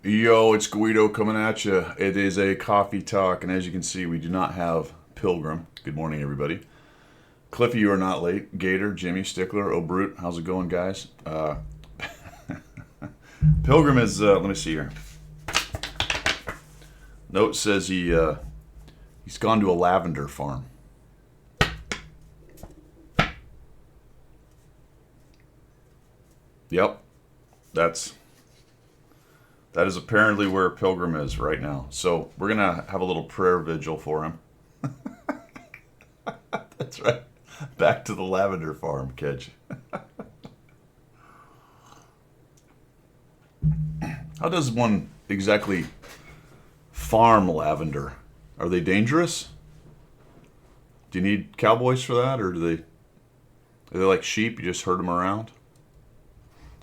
Yo, it's Guido coming at you. It is a coffee talk, and as you can see, we do not have Pilgrim. Good morning, everybody. Cliffy, you are not late. Gator, Jimmy, Stickler, O'Brute, how's it going, guys? Pilgrim is, let me see here. Note says he's gone to a lavender farm. Yep, that is apparently where Pilgrim is right now. So we're gonna have a little prayer vigil for him. That's right. Back to the lavender farm, Kedge. How does one exactly farm lavender? Are they dangerous? Do you need cowboys for that, or are they like sheep? You just herd them around.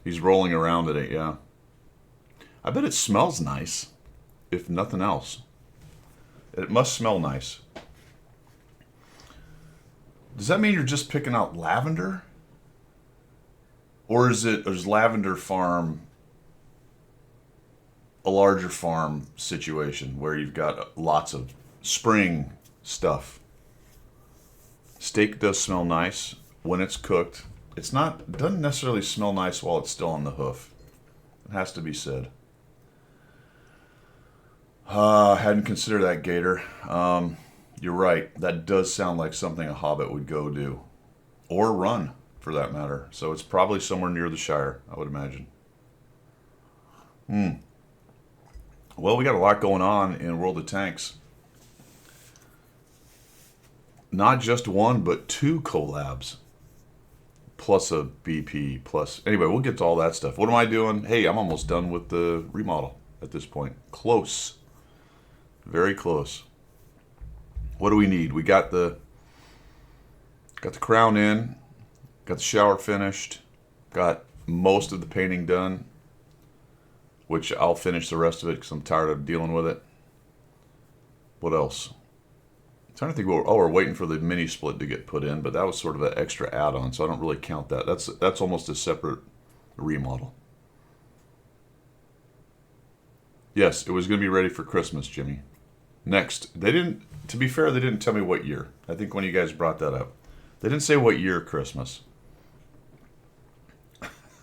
He's rolling around in it, yeah. I bet it smells nice, if nothing else. It must smell nice. Does that mean you're just picking out lavender? Or is lavender farm a larger farm situation where you've got lots of spring stuff? Steak does smell nice when it's cooked. It doesn't necessarily smell nice while it's still on the hoof. It has to be said. Hadn't considered that, Gator. You're right. That does sound like something a hobbit would go do. Or run, for that matter. So it's probably somewhere near the Shire, I would imagine. Well, we got a lot going on in World of Tanks. Not just one, but two collabs. Plus a BP, plus... Anyway, we'll get to all that stuff. What am I doing? Hey, I'm almost done with the remodel at this point. Close. Very close. What do we need? We got the crown in, got the shower finished, got most of the painting done, which I'll finish the rest of it because I'm tired of dealing with it. What else? I'm trying to think. We're waiting for the mini split to get put in, but that was sort of an extra add-on, so I don't really count that. That's almost a separate remodel. Yes, it was going to be ready for Christmas, Jimmy. Next, to be fair, they didn't tell me what year. I think when you guys brought that up, they didn't say what year Christmas.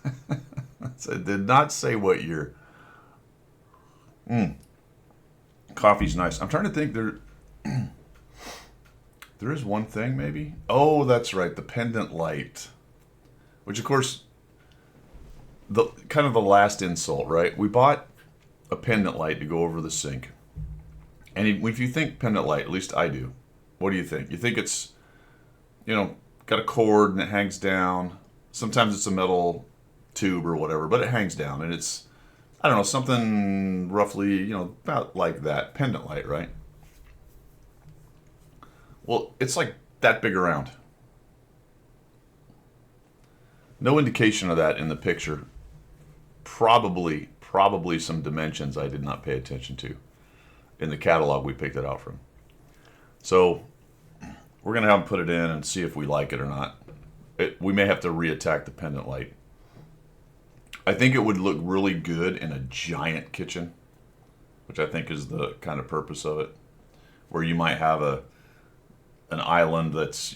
They did not say what year. Coffee's nice. I'm trying to think. There is one thing, maybe. Oh, that's right, the pendant light, which of course, the kind of the last insult, right? We bought a pendant light to go over the sink. And if you think pendant light, at least I do, what do you think? You think it's, got a cord and it hangs down. Sometimes it's a metal tube or whatever, but it hangs down. And it's, I don't know, something roughly, about like that. Pendant light, right? Well, it's like that big around. No indication of that in the picture. Probably some dimensions I did not pay attention to in the catalog we picked it out from. So we're going to have them put it in and see if we like it or not. We may have to reattack the pendant light. I think it would look really good in a giant kitchen, which I think is the kind of purpose of it, where you might have an island that's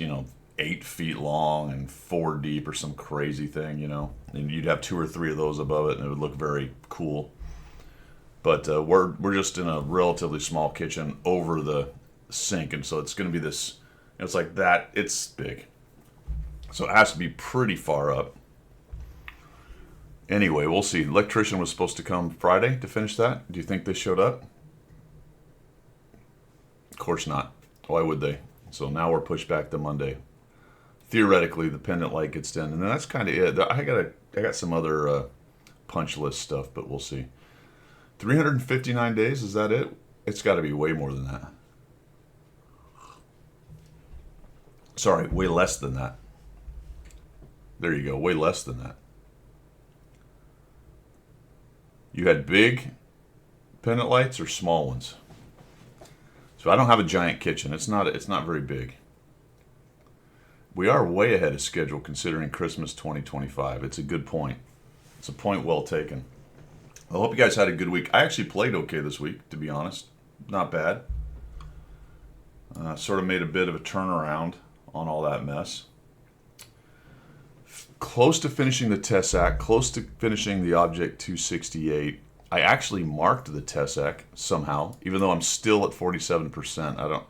8 feet long and 4 deep or some crazy thing, and you'd have 2 or 3 of those above it, and it would look very cool. But we're just in a relatively small kitchen over the sink, and so it's going to be this. It's like that. It's big, so it has to be pretty far up. Anyway, we'll see. Electrician was supposed to come Friday to finish that. Do you think they showed up? Of course not. Why would they? So now we're pushed back to Monday. Theoretically, the pendant light gets done, and that's kind of it. I got some other punch list stuff, but we'll see. 359 days, is that it? It's got to be way more than that. Sorry, way less than that. There you go, way less than that. You had big pendant lights or small ones? So I don't have a giant kitchen. It's not very big. We are way ahead of schedule considering Christmas 2025. It's a good point. It's a point well taken. I hope you guys had a good week. I actually played okay this week, to be honest. Not bad. Sort of made a bit of a turnaround on all that mess. Close to finishing the TESAC, close to finishing the Object 268. I actually marked the TESAC somehow, even though I'm still at 47%.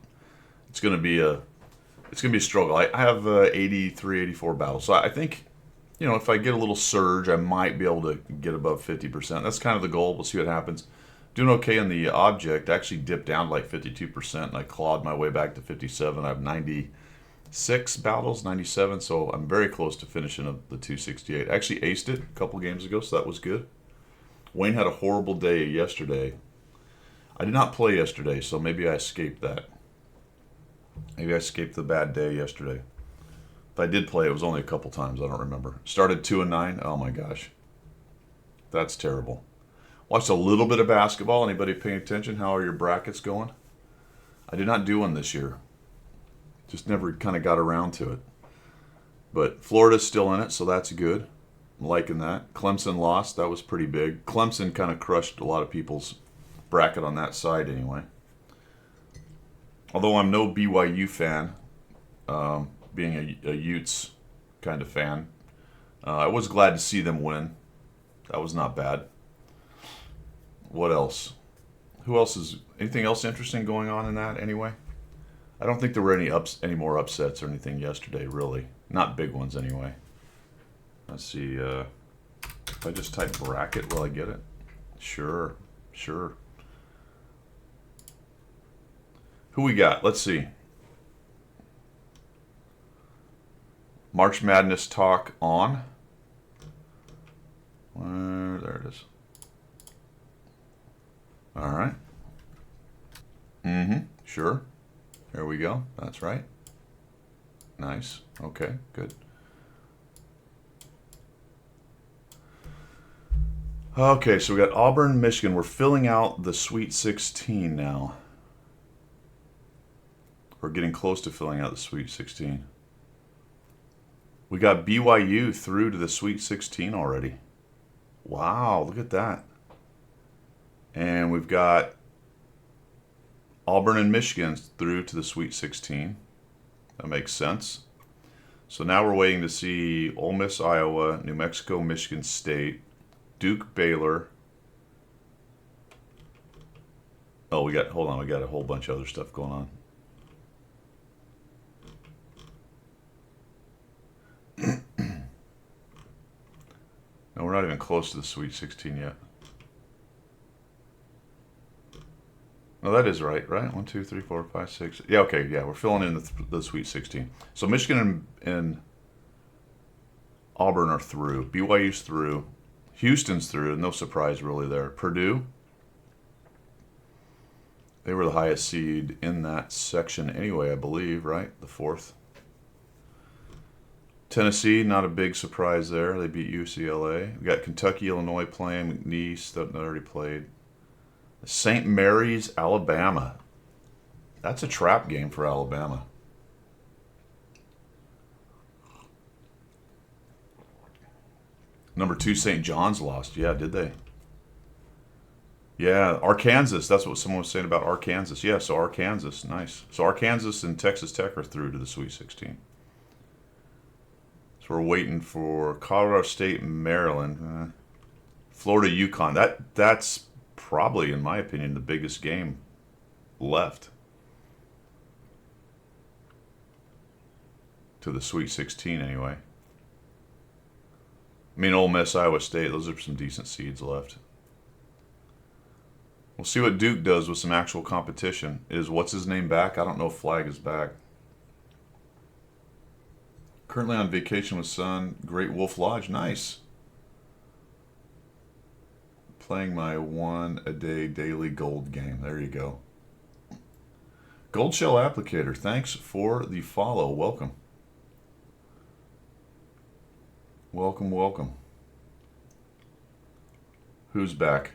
It's going to be a struggle. I have 83, 84 battles. So I think, if I get a little surge, I might be able to get above 50%. That's kind of the goal. We'll see what happens. Doing okay in the Object. I actually dipped down to like 52%, and I clawed my way back to 57. I have 96 battles, 97, so I'm very close to finishing the 268. I actually aced it a couple games ago, so that was good. Wayne had a horrible day yesterday. I did not play yesterday, so maybe I escaped that. Maybe I escaped the bad day yesterday. If I did play, it was only a couple times. I don't remember. Started 2-9. Oh my gosh, that's terrible. Watched a little bit of basketball. Anybody paying attention? How are your brackets going? I did not do one this year. Just never kind of got around to it. But Florida's still in it, so that's good. I'm liking that. Clemson lost. That was pretty big. Clemson kind of crushed a lot of people's bracket on that side anyway. Although I'm no BYU fan, being a Utes kind of fan, I was glad to see them win. That was not bad. What else? Anything else interesting going on in that anyway? I don't think there were any more upsets or anything yesterday, really. Not big ones anyway. Let's see. If I just type bracket, will I get it? Sure. Who we got? Let's see. March Madness talk on. There it is. All right. Sure. There we go. That's right. Nice. Okay, good. Okay, so we got Auburn, Michigan. We're filling out the Sweet 16 now. We're getting close to filling out the Sweet 16. We got BYU through to the Sweet 16 already. Wow, look at that. And we've got Auburn and Michigan through to the Sweet 16. That makes sense. So now we're waiting to see Ole Miss, Iowa, New Mexico, Michigan State, Duke, Baylor. Oh, we got a whole bunch of other stuff going on. No, we're not even close to the Sweet 16 yet. No, that is right? 1, 2, 3, 4, 5, 6. Yeah, okay, yeah, we're filling in the Sweet 16. So Michigan and Auburn are through. BYU's through. Houston's through. No surprise really there. Purdue, they were the highest seed in that section anyway, I believe, right? The fourth. Tennessee, not a big surprise there. They beat UCLA. We got Kentucky, Illinois playing. McNeese, that already played. St. Mary's, Alabama. That's a trap game for Alabama. Number 2, St. John's lost. Yeah, did they? Yeah, Arkansas. That's what someone was saying about Arkansas. Yeah, so Arkansas. Nice. So Arkansas and Texas Tech are through to the Sweet 16. So we're waiting for Colorado State and Maryland. Florida, UConn. That's probably, in my opinion, the biggest game left to the Sweet 16 anyway. I mean, Ole Miss, Iowa State, those are some decent seeds left. We'll see what Duke does with some actual competition. Is what's-his-name back? I don't know if Flag is back. Currently on vacation with son. Great Wolf Lodge. Nice. Playing my 1-a-day daily gold game. There you go. Gold Shell Applicator. Thanks for the follow. Welcome. Welcome. Who's back?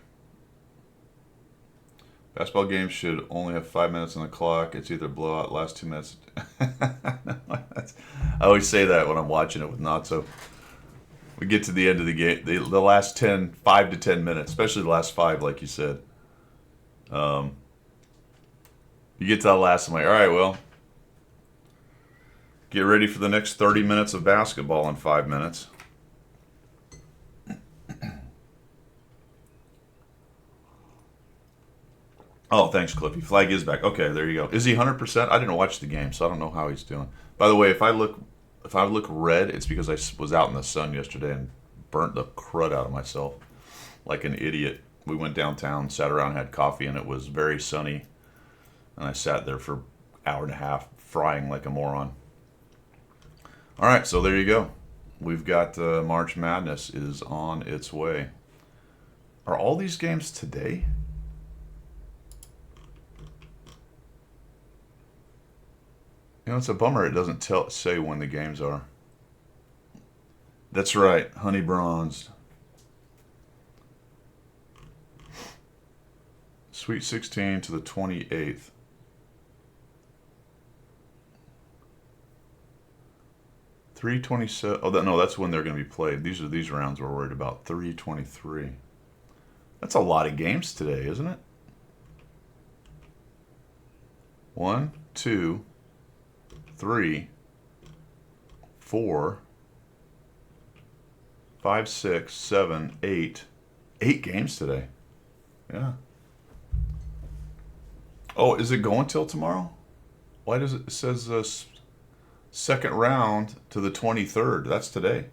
Basketball games should only have 5 minutes on the clock. It's either blowout, last 2 minutes. I always say that when I'm watching it with Natso. We get to the end of the game, the last 5 to 10 minutes, especially the last 5, like you said. You get to that last, I'm like, all right, well, get ready for the next 30 minutes of basketball in 5 minutes. Oh, thanks, Cliffy. Flag is back. Okay, there you go. Is he 100%? I didn't watch the game, so I don't know how he's doing. By the way, if I look red, it's because I was out in the sun yesterday and burnt the crud out of myself like an idiot. We went downtown, sat around, had coffee, and it was very sunny. And I sat there for an hour and a half, frying like a moron. All right, so there you go. We've got March Madness is on its way. Are all these games today? You know, it's a bummer it doesn't say when the games are. That's right, honey bronzed. Sweet 16 to the 28th. 327. Oh, no, that's when they're going to be played. These are these rounds we're worried about. 323. That's a lot of games today, isn't it? 1, 2, 3, 4, 5, 6, 7, 8. 8 games today. Yeah. Oh, is it going till tomorrow? Why does it says second round to the 23rd? That's today.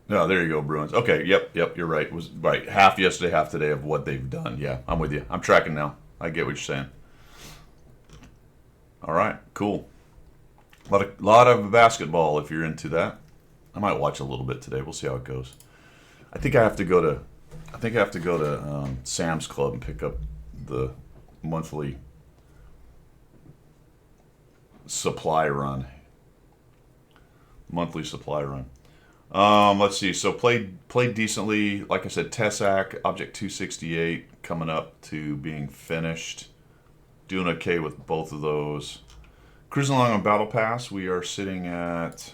No, there you go, Bruins. Okay, yep, you're right. It was right. Half yesterday, half today of what they've done. Yeah, I'm with you. I'm tracking now. I get what you're saying. All right, cool. Lot of basketball if you're into that. I might watch a little bit today. We'll see how it goes. I think I have to go to Sam's Club and pick up the monthly supply run. Let's see. So played decently. Like I said, Tessac, Object 268 coming up to being finished. Doing okay with both of those. Cruising along on Battle Pass, we are sitting at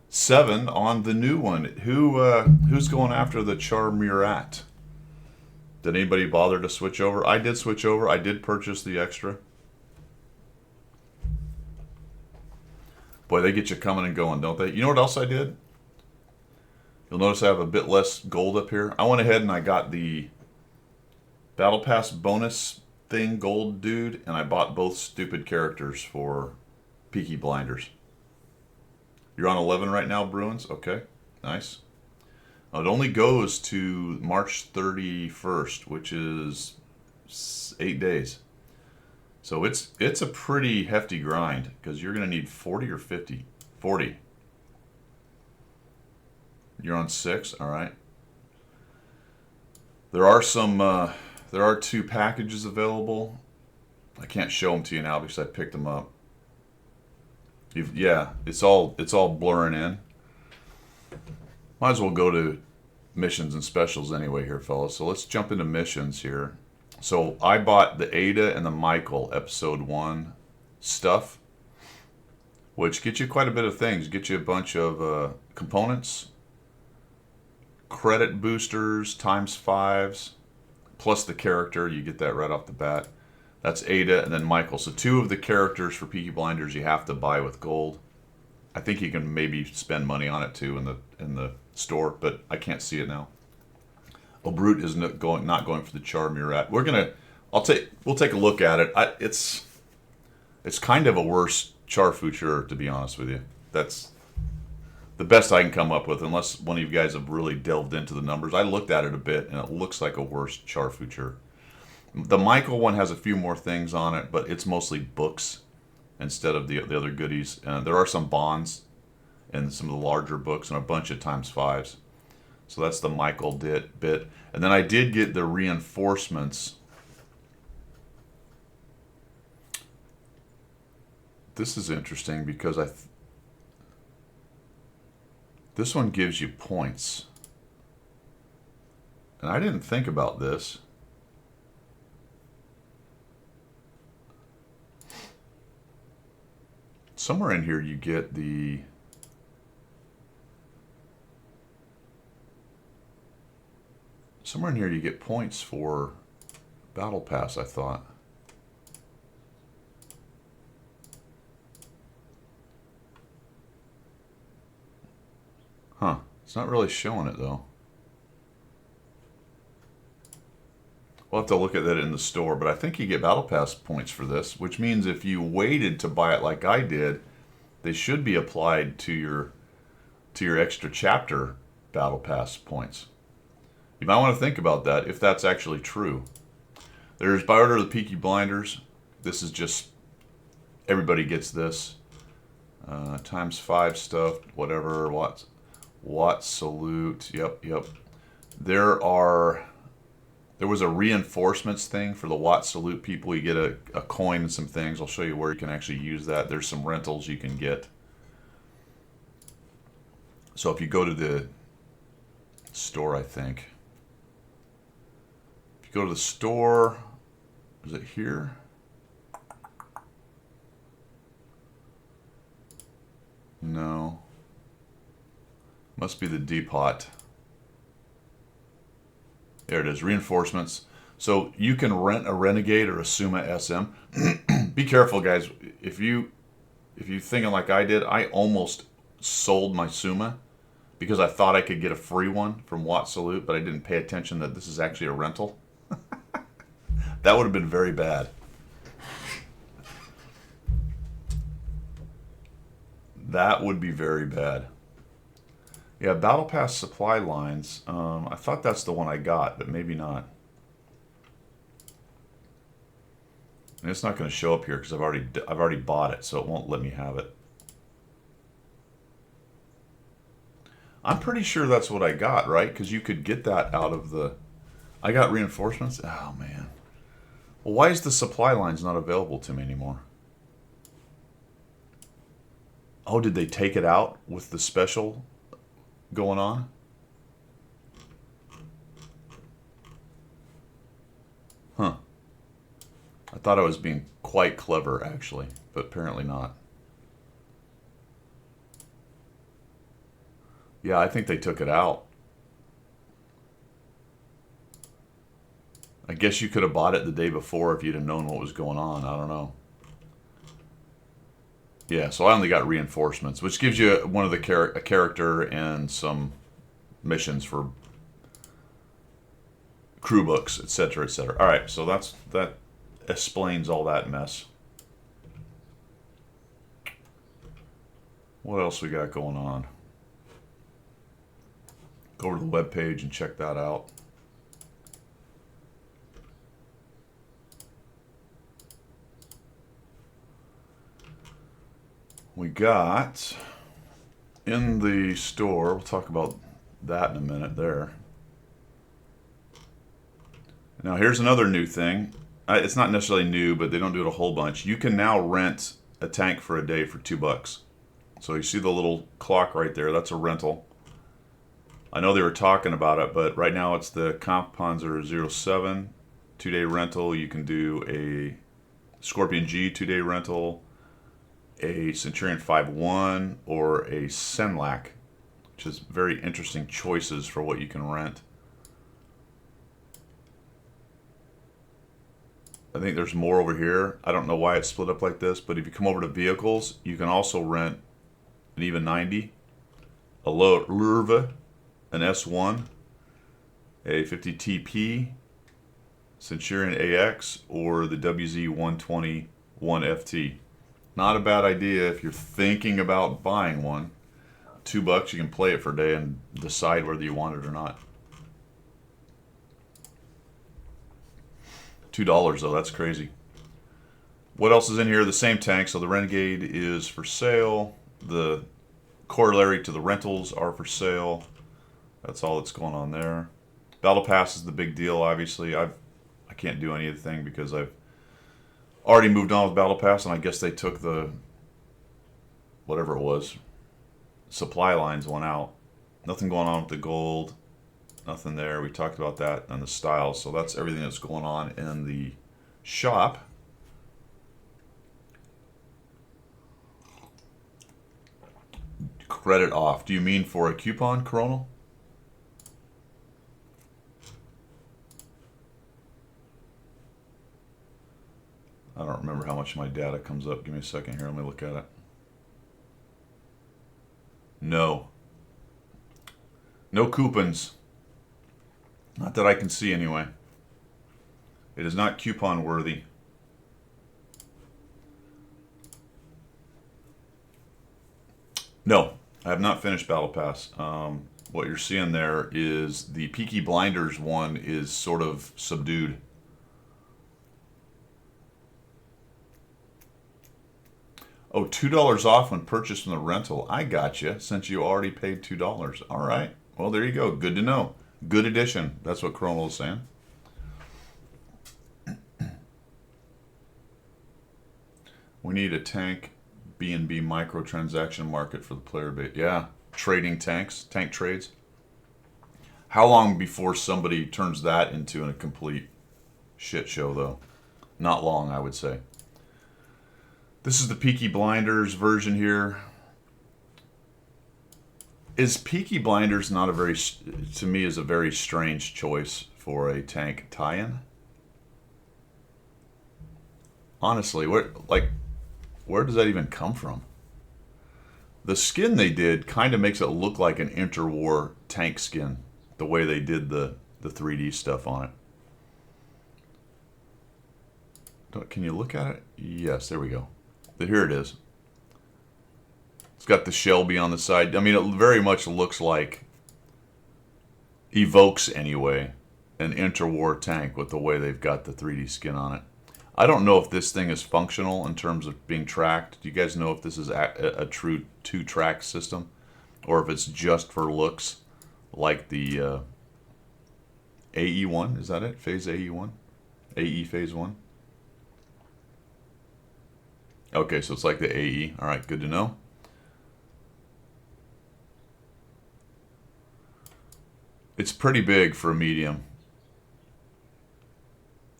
7 on the new one. Who's going after the Char Murat? Did anybody bother to switch over? I did switch over. I did purchase the extra. Boy, they get you coming and going, don't they? You know what else I did? You'll notice I have a bit less gold up here. I went ahead and I got the Battle Pass bonus thing, gold dude, and I bought both stupid characters for Peaky Blinders. You're on 11 right now, Bruins? Okay, nice. It only goes to March 31st, which is 8 days. So it's a pretty hefty grind because you're going to need 40 or 50. 40. You're on 6, all right. There are 2 packages available. I can't show them to you now because I picked them up. Yeah, it's all blurring in. Might as well go to missions and specials anyway here, fellas. So let's jump into missions here. So I bought the Ada and the Michael episode 1 stuff, which gets you quite a bit of things. Get you a bunch of components, credit boosters, ×5s, plus the character. You get that right off the bat. That's Ada and then Michael. So 2 of the characters for Peaky Blinders you have to buy with gold. I think you can maybe spend money on it too in the store, but I can't see it now. Brute is not going for the Char Murat. We'll take a look at it. It's kind of a worse Char Future, to be honest with you. That's the best I can come up with, unless one of you guys have really delved into the numbers. I looked at it a bit, and it looks like a worse Char Future. The Michael one has a few more things on it, but it's mostly books instead of the other goodies. There are some bonds and some of the larger books and a bunch of ×5s. So that's the Michael bit. And then I did get the reinforcements. This is interesting because this one gives you points. And I didn't think about this. somewhere in here you get the points for Battle Pass, I thought. Huh. It's not really showing it though. We'll have to look at that in the store, but I think you get Battle Pass points for this, which means if you waited to buy it like I did, they should be applied to your extra chapter Battle Pass points. You might want to think about that if that's actually true. There's By Order of the Peaky Blinders. This is just, everybody gets this. ×5 stuff, whatever, Watts Salute, yep. There was a reinforcements thing for the Watts Salute people. You get a coin and some things. I'll show you where you can actually use that. There's some rentals you can get. So if you go to the store, I think. If you go to the store, is it here? No. Must be the depot. There it is, reinforcements. So you can rent a Renegade or a Suma SM. Be careful, guys. If you're thinking like I did, I almost sold my Suma because I thought I could get a free one from Watts Salute, but I didn't pay attention that this is actually a rental. That would have been very bad. That would be very bad. Yeah, Battle Pass supply lines. I thought that's the one I got, but maybe not. And it's not going to show up here because I've already bought it, so it won't let me have it. I'm pretty sure that's what I got, right? Because you could get that out of the... I got reinforcements? Oh, man. Well, why is the supply lines not available to me anymore? Oh, did they take it out with the special going on? Huh. I thought I was being quite clever, actually, but apparently not. Yeah, I think they took it out. I guess you could have bought it the day before if you'd have known what was going on. I don't know. Yeah, so I only got reinforcements, which gives you one of the a character and some missions for crew books, etc., etc. All right, so that explains all that mess. What else we got going on? Go over to the webpage and check that out. We got in the store, we'll talk about that in a minute there. Now here's another new thing. It's not necessarily new, but they don't do it a whole bunch. You can now rent a tank for a day for $2. So you see the little clock right there, that's a rental. I know they were talking about it, but right now it's the Kampfpanzer 07 2-day rental. You can do a Scorpion G 2-day rental, a Centurion 5-1, or a Senlac, which is very interesting choices for what you can rent. I think there's more over here. I don't know why it's split up like this, but if you come over to vehicles, you can also rent an EVA 90, a Lurva, an S1, a 50 TP, Centurion AX, or the WZ 120 1FT. Not a bad idea if you're thinking about buying one. $2, you can play it for a day and decide whether you want it or not. $2 though, that's crazy. What else is in here? The same tank. So the Renegade is for sale. The corollary to the rentals are for sale. That's all that's going on there. Battle Pass is the big deal, obviously. I can't do anything because I've already moved on with Battle Pass, and I guess they took the, whatever it was, supply lines went out. Nothing going on with the gold. Nothing there. We talked about that and the styles. So that's everything that's going on in the shop. Credit off. Do you mean for a coupon, Coronal? I don't remember how much my data comes up. Give me a second here. Let me look at it. No. No coupons. Not that I can see anyway. It is not coupon worthy. No, I have not finished Battle Pass. What you're seeing there is the Peaky Blinders one is sort of subdued. Oh, $2 off when purchased from the rental. I got you, since you already paid $2. All right. Well, there you go. Good to know. Good addition. That's what Coronel is saying. We need a tank B&B microtransaction market for the player base. Yeah, trading tanks, tank trades. How long before somebody turns that into a complete shit show, though? Not long, I would say. This is the Peaky Blinders version here. Is Peaky Blinders not a very, to me, is a very strange choice for a tank tie-in? Honestly, where does that even come from? The skin they did kind of makes it look like an interwar tank skin, the way they did the 3D stuff on it. Can you look at it? Yes, there we go. Here it is. It's got the Shelby on the side. I mean, it very much looks like, evokes anyway, an interwar tank with the way they've got the 3D skin on it. I don't know if this thing is functional in terms of being tracked. Do you guys know if this is a true 2-track system, or if it's just for looks, like the AE1? Is that it? Phase AE1? AE Phase 1? Okay, so it's like the AE. All right, good to know. It's pretty big for a medium.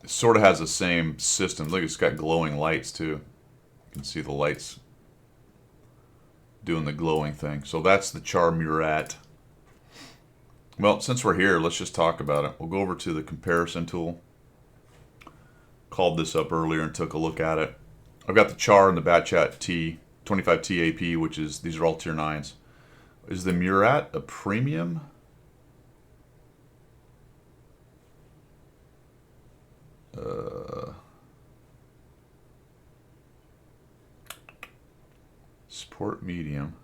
It sort of has the same system. Look, it's got glowing lights too. You can see the lights doing the glowing thing. So that's the Char Murat. Well, since we're here, let's just talk about it. We'll go over to the comparison tool. Called this up earlier and took a look at it. I've got the Char and the Batchat T, 25T AP, which is, these are all tier 9s. Is the Murat a premium? Sport medium.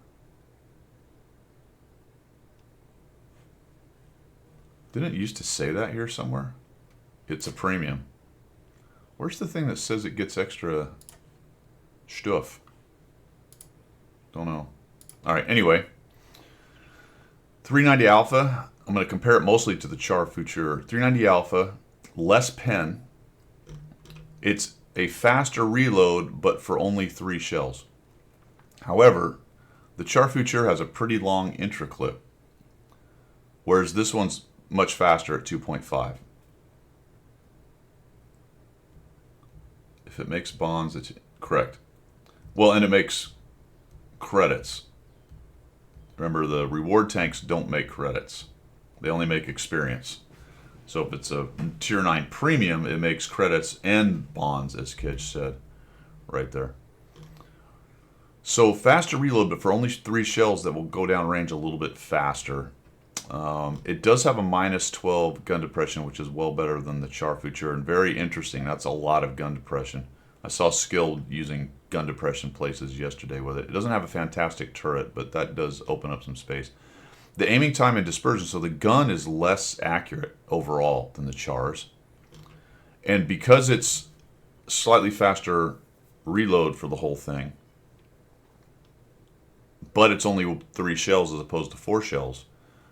Didn't it used to say that here somewhere? It's a premium. Where's the thing that says it gets extra stuff? Don't know. All right, anyway. 390 Alpha. I'm going to compare it mostly to the Char Future. 390 Alpha, less pen. It's a faster reload, but for only 3 shells. However, the Char Future has a pretty long intra clip, whereas this one's much faster at 2.5. If it makes bonds, it's correct. Well, and it makes credits. Remember, the reward tanks don't make credits. They only make experience. So if it's a tier 9 premium, it makes credits and bonds, as Kedge said right there. So faster reload, but for only 3 shells that will go down range a little bit faster. It does have a minus 12 gun depression, which is well better than the Char Future, and very interesting. That's a lot of gun depression. I saw Skill using gun depression places yesterday with it. It doesn't have a fantastic turret, but that does open up some space. The aiming time and dispersion, so the gun is less accurate overall than the Chars. And because it's slightly faster reload for the whole thing, but it's only 3 shells as opposed to 4 shells,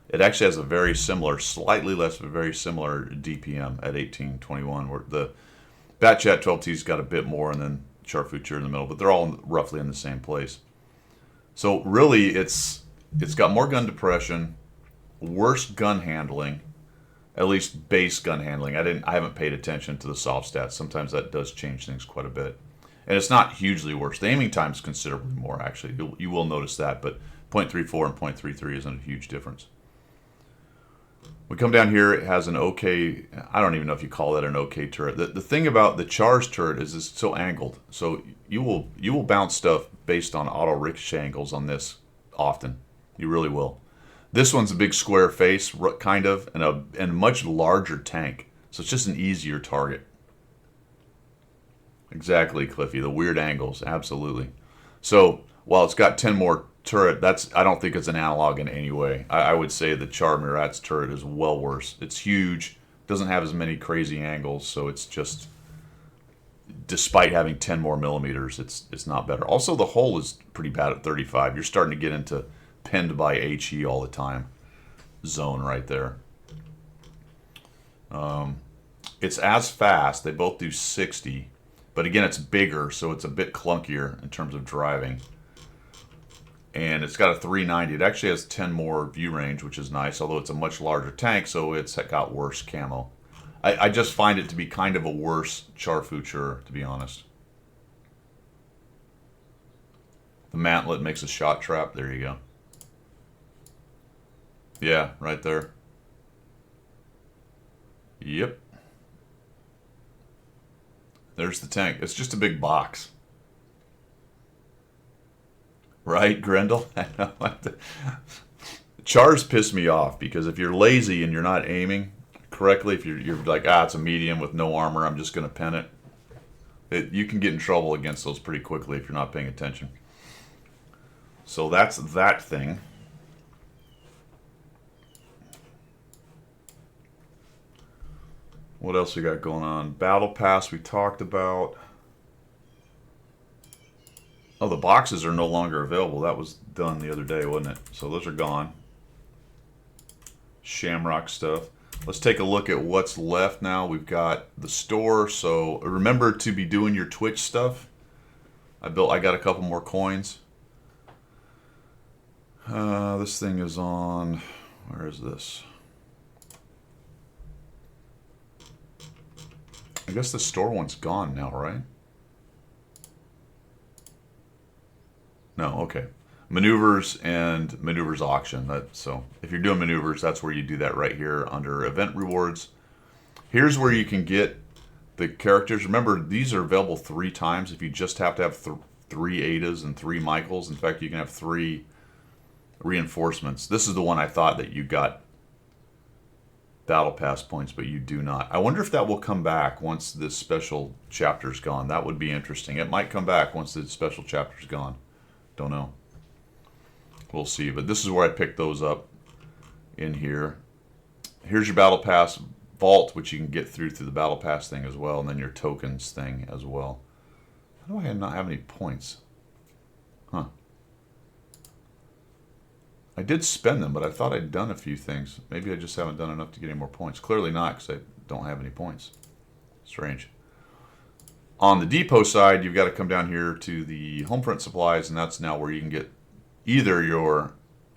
it actually has a very similar, slightly less, but very similar DPM at 1821, where the Batchat 12T's got a bit more, and then Char Future in the middle, but they're all roughly in the same place. So really, it's got more gun depression, worse gun handling, at least base gun handling. I haven't paid attention to the soft stats. Sometimes that does change things quite a bit. And it's not hugely worse. The aiming time is considerably more, actually. You will notice that, but .34 and .33 isn't a huge difference. We come down here, it has an okay, I don't even know if you call that an okay turret. The thing about the Char's turret is it's so angled. So you will bounce stuff based on auto ricochet angles on this often. You really will. This one's a big square face, kind of, and a much larger tank. So it's just an easier target. Exactly, Cliffy. The weird angles, absolutely. So while it's got 10 more turret, I don't think it's an analog in any way. I would say the Char Murat's turret is well worse. It's huge, doesn't have as many crazy angles, so it's just, despite having 10 more millimeters, it's not better. Also, the hull is pretty bad at 35. You're starting to get into pinned by HE all the time zone right there. It's as fast. They both do 60, but again, it's bigger, so it's a bit clunkier in terms of driving. And it's got a 390. It actually has 10 more view range, which is nice, although it's a much larger tank, so it's got worse camo. I just find it to be kind of a worse Char Future, to be honest. The mantlet makes a shot trap. There you go. Yeah, right there. Yep. There's the tank. It's just a big box. Right, Grendel? Chars piss me off because if you're lazy and you're not aiming correctly, if you're like, it's a medium with no armor, I'm just going to pin it, you can get in trouble against those pretty quickly if you're not paying attention. So that's that thing. What else we got going on? Battle Pass we talked about. Oh, the boxes are no longer available. That was done the other day, wasn't it? So those are gone. Shamrock stuff. Let's take a look at what's left now. We've got the store. So remember to be doing your Twitch stuff. I got a couple more coins. This thing is on. Where is this? I guess the store one's gone now, right? No, okay. Maneuvers and maneuvers auction. So if you're doing maneuvers, that's where you do that right here under event rewards. Here's where you can get the characters. Remember, these are available 3 times if you just have to have 3 Adas and 3 Michaels. In fact, you can have 3 reinforcements. This is the one I thought that you got battle pass points, but you do not. I wonder if that will come back once this special chapter's gone. That would be interesting. It might come back once the special chapter's gone. Don't know. We'll see. But this is where I picked those up in here. Here's your battle pass vault, which you can get through the battle pass thing as well, and then your tokens thing as well. How do I not have any points? Huh. I did spend them, but I thought I'd done a few things. Maybe I just haven't done enough to get any more points. Clearly not, because I don't have any points. Strange. On the depot side, you've got to come down here to the Homefront supplies, and that's now where you can get either your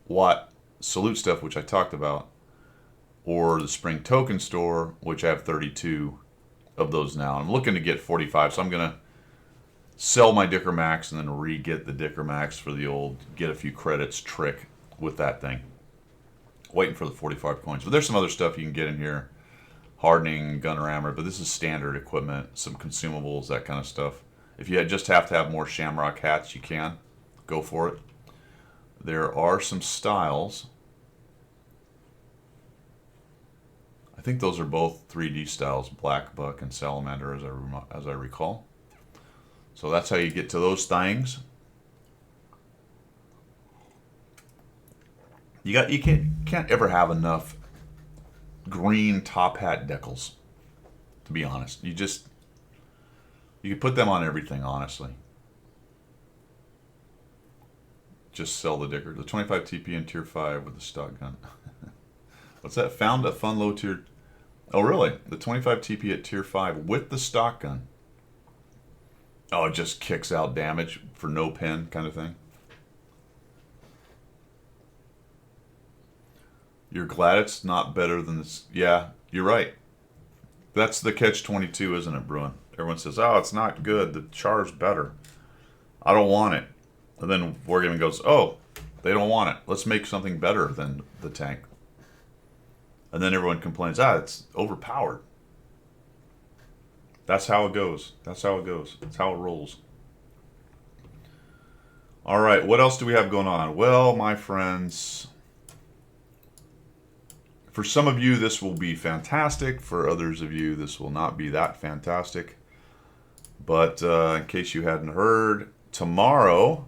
Watt Salute stuff, which I talked about, or the Spring Token Store, which I have 32 of those now. I'm looking to get 45, so I'm going to sell my Dicker Max and then re-get the Dicker Max for the old get a few credits trick with that thing. Waiting for the 45 coins. But there's some other stuff you can get in here. Hardening, gunner armor, but this is standard equipment, some consumables, that kind of stuff. If you just have to have more Shamrock hats, you can. Go for it. There are some styles. I think those are both 3D styles, Black Buck and Salamander, as I recall. So that's how you get to those things. You can't ever have enough green top hat decals, to be honest. You could put them on everything, honestly. Just sell the Dicker. The 25 TP in tier 5 with the stock gun. What's that? Found a fun low tier. Oh, really? The 25 TP at tier 5 with the stock gun. Oh, it just kicks out damage for no pen kind of thing. You're glad it's not better than this. Yeah, you're right. That's the catch-22, isn't it, Bruin? Everyone says, oh, it's not good. The Char's better. I don't want it. And then Wargaming goes, oh, They don't want it. Let's make something better than the tank. And then everyone complains, it's overpowered. That's how it goes. That's how it goes. That's how it rolls. All right, what else do we have going on? Well, my friends, for some of you, this will be fantastic. For others of you, this will not be that fantastic. But in case you hadn't heard, tomorrow,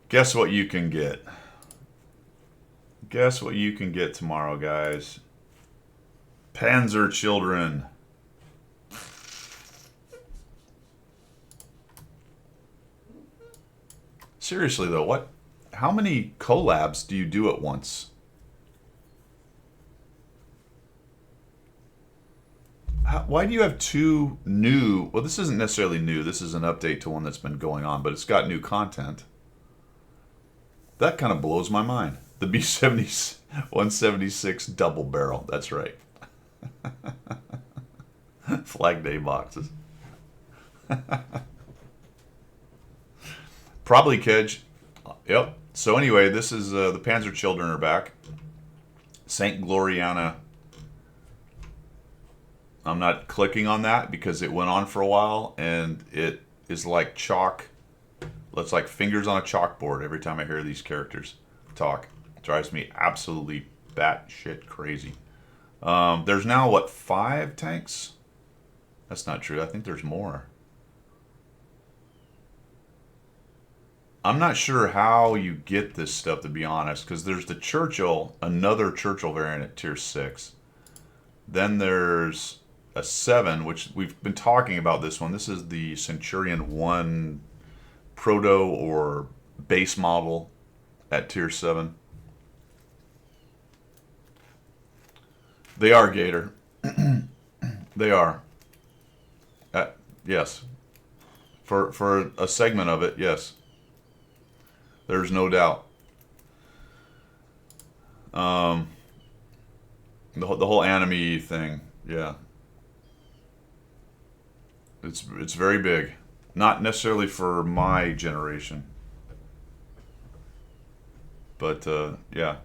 guess what you can get? Guess what you can get tomorrow, guys? Panzer Children. Seriously though, how many collabs do you do at once? Why do you have two new... Well, this isn't necessarily new. This is an update to one that's been going on, but it's got new content. That kind of blows my mind. The B-70 176 double barrel. That's right. Flag Day boxes. Probably, Kedge. Yep. So anyway, this is the Panzer Children are back. St. Gloriana. I'm not clicking on that because it went on for a while and it is like chalk. It's like fingers on a chalkboard every time I hear these characters talk. It drives me absolutely batshit crazy. There's now, what, 5 tanks? That's not true. I think there's more. I'm not sure how you get this stuff, to be honest, because there's the Churchill, another Churchill variant at tier 6. Then there's a 7, which we've been talking about this one. This is the Centurion 1 proto or base model at tier 7. They are, Gator. They are. Yes. For a segment of it, yes. There's no doubt. The whole anime thing, yeah. It's very big. Not necessarily for my generation. But, yeah.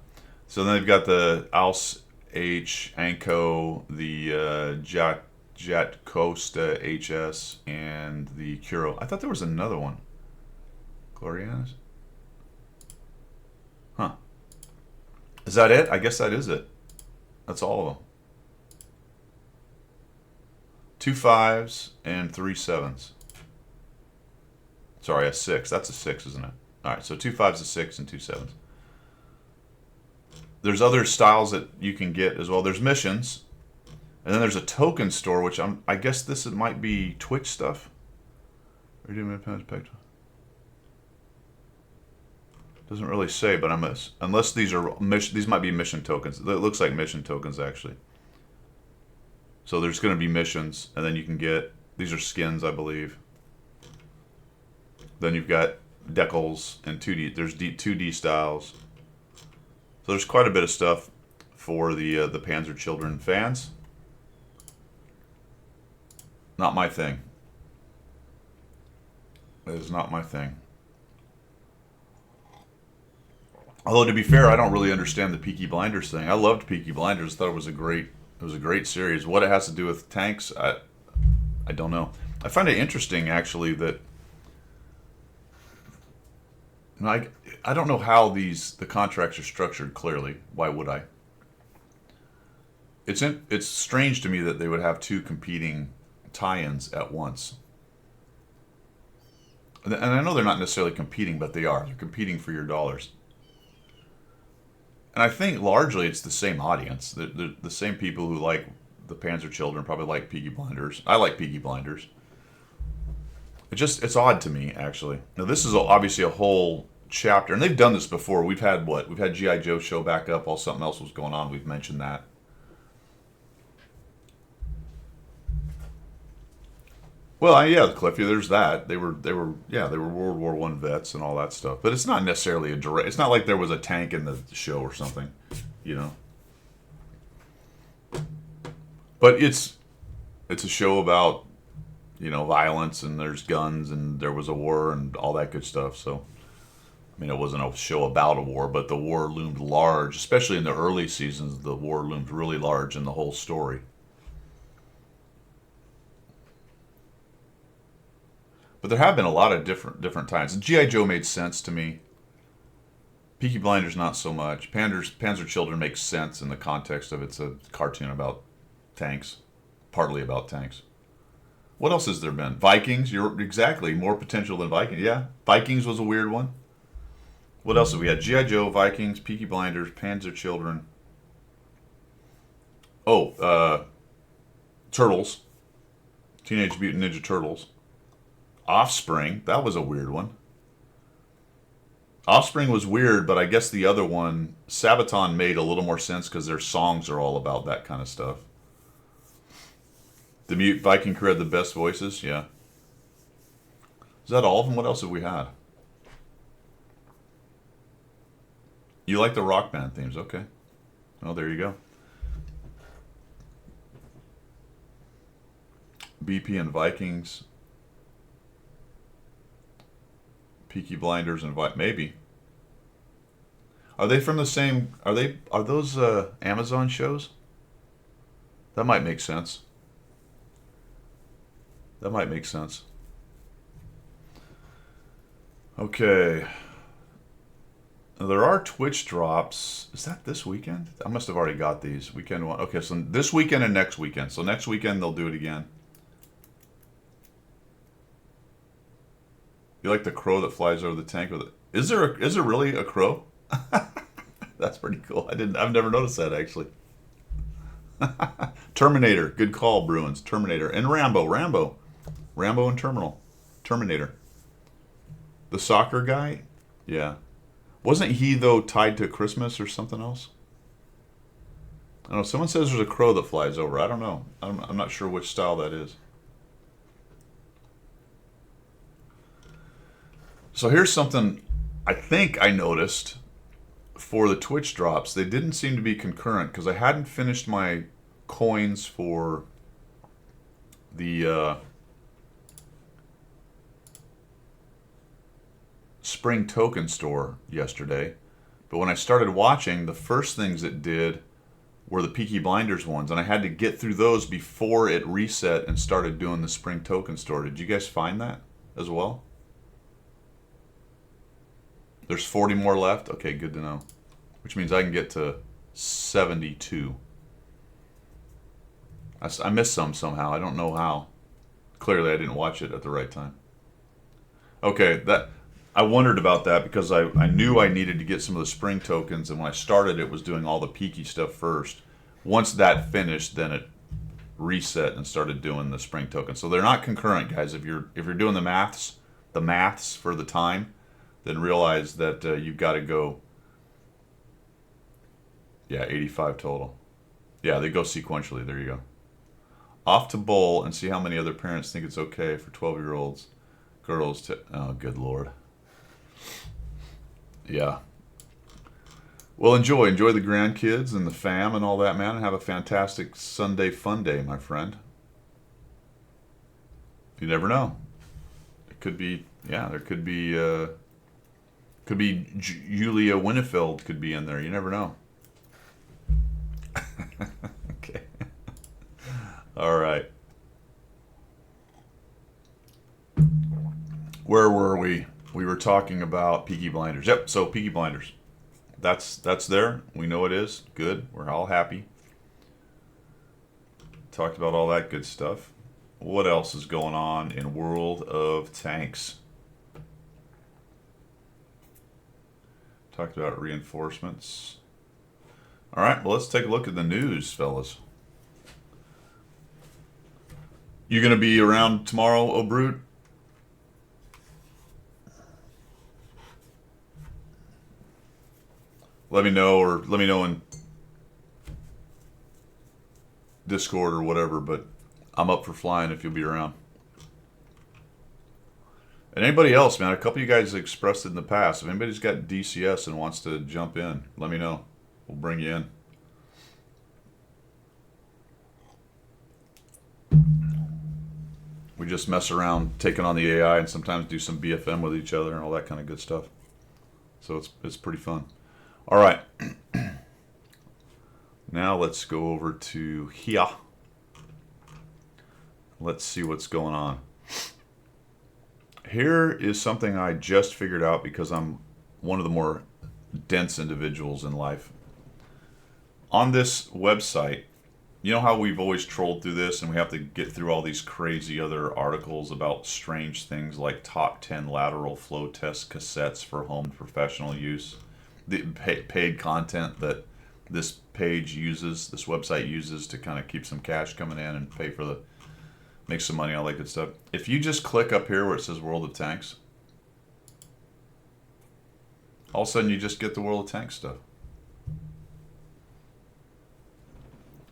So then they've got the Aus H, Anko, the Jet Costa HS, and the Kuro. I thought there was another one. Glorianas? Huh. Is that it? I guess that is it. That's all of them. 2 5s and 3 7s. Sorry, a 6. That's a 6, isn't it? Alright, so 2 5s, a 6, and 2 7s. There's other styles that you can get as well. There's missions. And then there's a token store, which I guess this might be Twitch stuff. Doesn't really say, but unless these might be mission tokens. It looks like mission tokens, actually. So there's going to be missions, and then you can get, these are skins, I believe. Then you've got decals and 2D. There's 2D styles. So there's quite a bit of stuff for the Panzer Children fans. Not my thing. It is not my thing. Although, to be fair, I don't really understand the Peaky Blinders thing. I loved Peaky Blinders. Thought it was a great series. What it has to do with tanks, I don't know. I find it interesting, actually, that I don't know how the contracts are structured clearly. Why would I? It's strange to me that they would have 2 competing tie-ins at once. And I know they're not necessarily competing, but they are. They're competing for your dollars. And I think largely it's the same audience. The same people who like the Panzer Children probably like Peaky Blinders. I like Peaky Blinders. It's odd to me, actually. Now, this is obviously a whole chapter, and they've done this before. We've had what? We've had G.I. Joe show back up while something else was going on. We've mentioned that. Well, yeah, Cliffy, there's that. They were World War I vets and all that stuff. But it's not necessarily a direct. It's not like there was a tank in the show or something, you know. But it's a show about violence and there's guns and there was a war and all that good stuff. So, I mean, it wasn't a show about a war, but the war loomed large, especially in the early seasons. The war loomed really large in the whole story. But there have been a lot of different times. G.I. Joe made sense to me. Peaky Blinders, not so much. Panzer Children makes sense in the context of it's a cartoon about tanks, partly about tanks. What else has there been? Vikings, you're exactly more potential than Vikings. Yeah, Vikings was a weird one. What else have we had? G.I. Joe, Vikings, Peaky Blinders, Panzer Children. Oh, Turtles, Teenage Mutant Ninja Turtles. Offspring, that was a weird one. Offspring was weird, but I guess the other one, Sabaton, made a little more sense because their songs are all about that kind of stuff. The Mute Viking crew had the best voices, yeah. Is that all of them? What else have we had? You like the rock band themes, okay. Oh, there you go. BP and Vikings. Peaky Blinders and maybe. Are they from the same? Are those Amazon shows? That might make sense. That might make sense. Okay. Now, there are Twitch drops. Is that this weekend? I must have already got these. Weekend one. Okay, so this weekend and next weekend. So next weekend they'll do it again. You like the crow that flies over the tank with it? Is there really a crow? That's pretty cool. I've never noticed that actually. Terminator, good call, Bruins. Terminator and Rambo and Terminator. The soccer guy, yeah. Wasn't he though tied to Christmas or something else? I don't know. Someone says there's a crow that flies over. I don't know. I'm not sure which style that is. So here's something I think I noticed for the Twitch drops. They didn't seem to be concurrent because I hadn't finished my coins for the Spring Token store yesterday. But when I started watching, the first things it did were the Peaky Blinders ones, and I had to get through those before it reset and started doing the Spring Token store. Did you guys find that as well? There's 40 more left? Okay, good to know. Which means I can get to 72. I missed some somehow. I don't know how. Clearly I didn't watch it at the right time. Okay, I wondered about that because I knew I needed to get some of the spring tokens, and when I started it was doing all the peaky stuff first. Once that finished, then it reset and started doing the spring tokens. So they're not concurrent, guys. If you're doing the maths for the time, then realize that you've got to go. Yeah, 85 total. Yeah, they go sequentially. There you go. Off to bowl and see how many other parents think it's okay for 12-year-olds, girls to. Oh, good Lord. Yeah. Well, enjoy the grandkids and the fam and all that, man, and have a fantastic Sunday fun day, my friend. You never know. It could be, yeah, there could be Julia Winnefeld could be in there. You never know. Okay. All right. Where were we? We were talking about Peaky Blinders. Yep, so Peaky Blinders. That's there. We know it is. Good. We're all happy. Talked about all that good stuff. What else is going on in World of Tanks? Talked about reinforcements. All right, well, let's take a look at the news, fellas. You going to be around tomorrow, O'Brute? Let me know in Discord or whatever, but I'm up for flying if you'll be around. And anybody else, man, a couple of you guys expressed it in the past. If anybody's got DCS and wants to jump in, let me know. We'll bring you in. We We just mess around taking on the AI and sometimes do some BFM with each other and all that kind of good stuff. So it's pretty fun. All right. Now let's go over to here. Let's see what's going on. Here is something I just figured out because I'm one of the more dense individuals in life. On this website, you know how we've always trolled through this and we have to get through all these crazy other articles about strange things like top 10 lateral flow test cassettes for home and professional use? The paid content that this page uses, this website uses to kind of keep some cash coming in and pay for the, make some money, all that good stuff. If you just click up here where it says World of Tanks, all of a sudden you just get the World of Tanks stuff.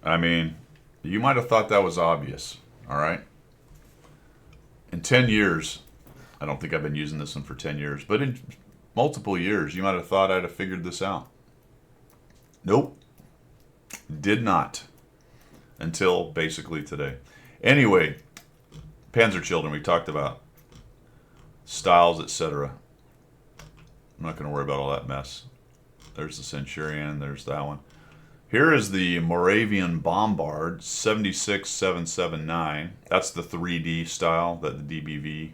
I mean, you might have thought that was obvious, all right? In 10 years, I don't think I've been using this one for 10 years, but in multiple years, you might have thought I'd have figured this out. Nope. Did not. Until basically today. Anyway, Panzer Children, we talked about. Styles, etc. I'm not going to worry about all that mess. There's the Centurion, there's that one. Here is the Moravian Bombard 76779. That's the 3D style that the DBV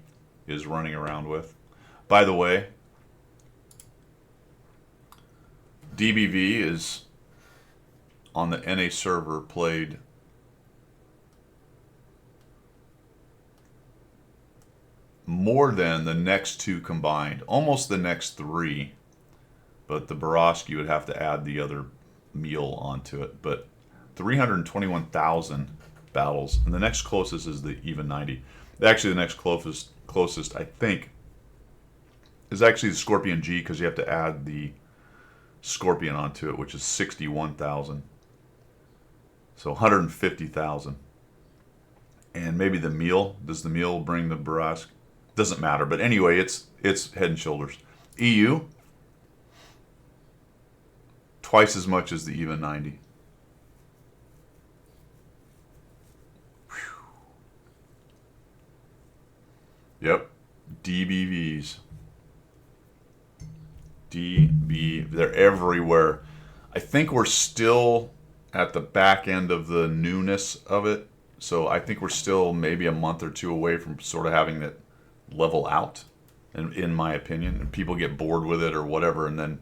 is running around with. By the way, DBV is on the NA server played more than the next two combined, almost the next three, but the Borowski would have to add the other meal onto it, but 321,000 battles, and the next closest is the EVA 90. Actually, the next closest I think is actually the Scorpion G, because you have to add the Scorpion onto it, which is 61,000. So 150,000. And maybe the meal. Does the meal bring the Borowski? Doesn't matter, but anyway, it's head and shoulders. EU, twice as much as the EVA 90. Whew. Yep, DBVs. They're everywhere. I think we're still at the back end of the newness of it, so I think we're still maybe a month or two away from sort of having that level out, in my opinion, and people get bored with it or whatever, and then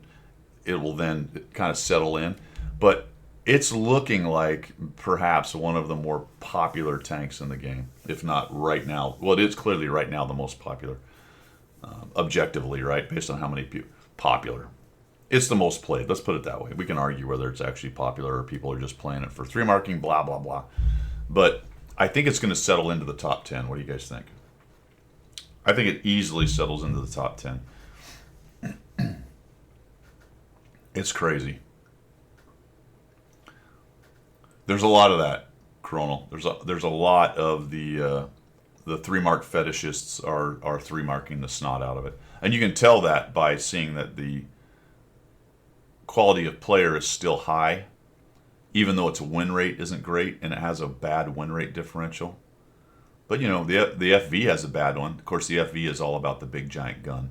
it will then kind of settle in. But it's looking like perhaps one of the more popular tanks in the game, if not right now. Well, it is clearly right now the most popular, objectively, right, based on how many people. Popular. It's the most played. Let's put it that way. We can argue whether it's actually popular or people are just playing it for 3 marking, blah, blah, blah. But I think it's going to settle into the top 10. What do you guys think? I think it easily settles into the top 10. It's crazy. There's a lot of that, Coronal. There's a lot of the 3 mark fetishists are 3 marking the snot out of it. And you can tell that by seeing that the quality of player is still high, even though its win rate isn't great and it has a bad win rate differential. But, you know, the FV has a bad one. Of course, the FV is all about the big giant gun.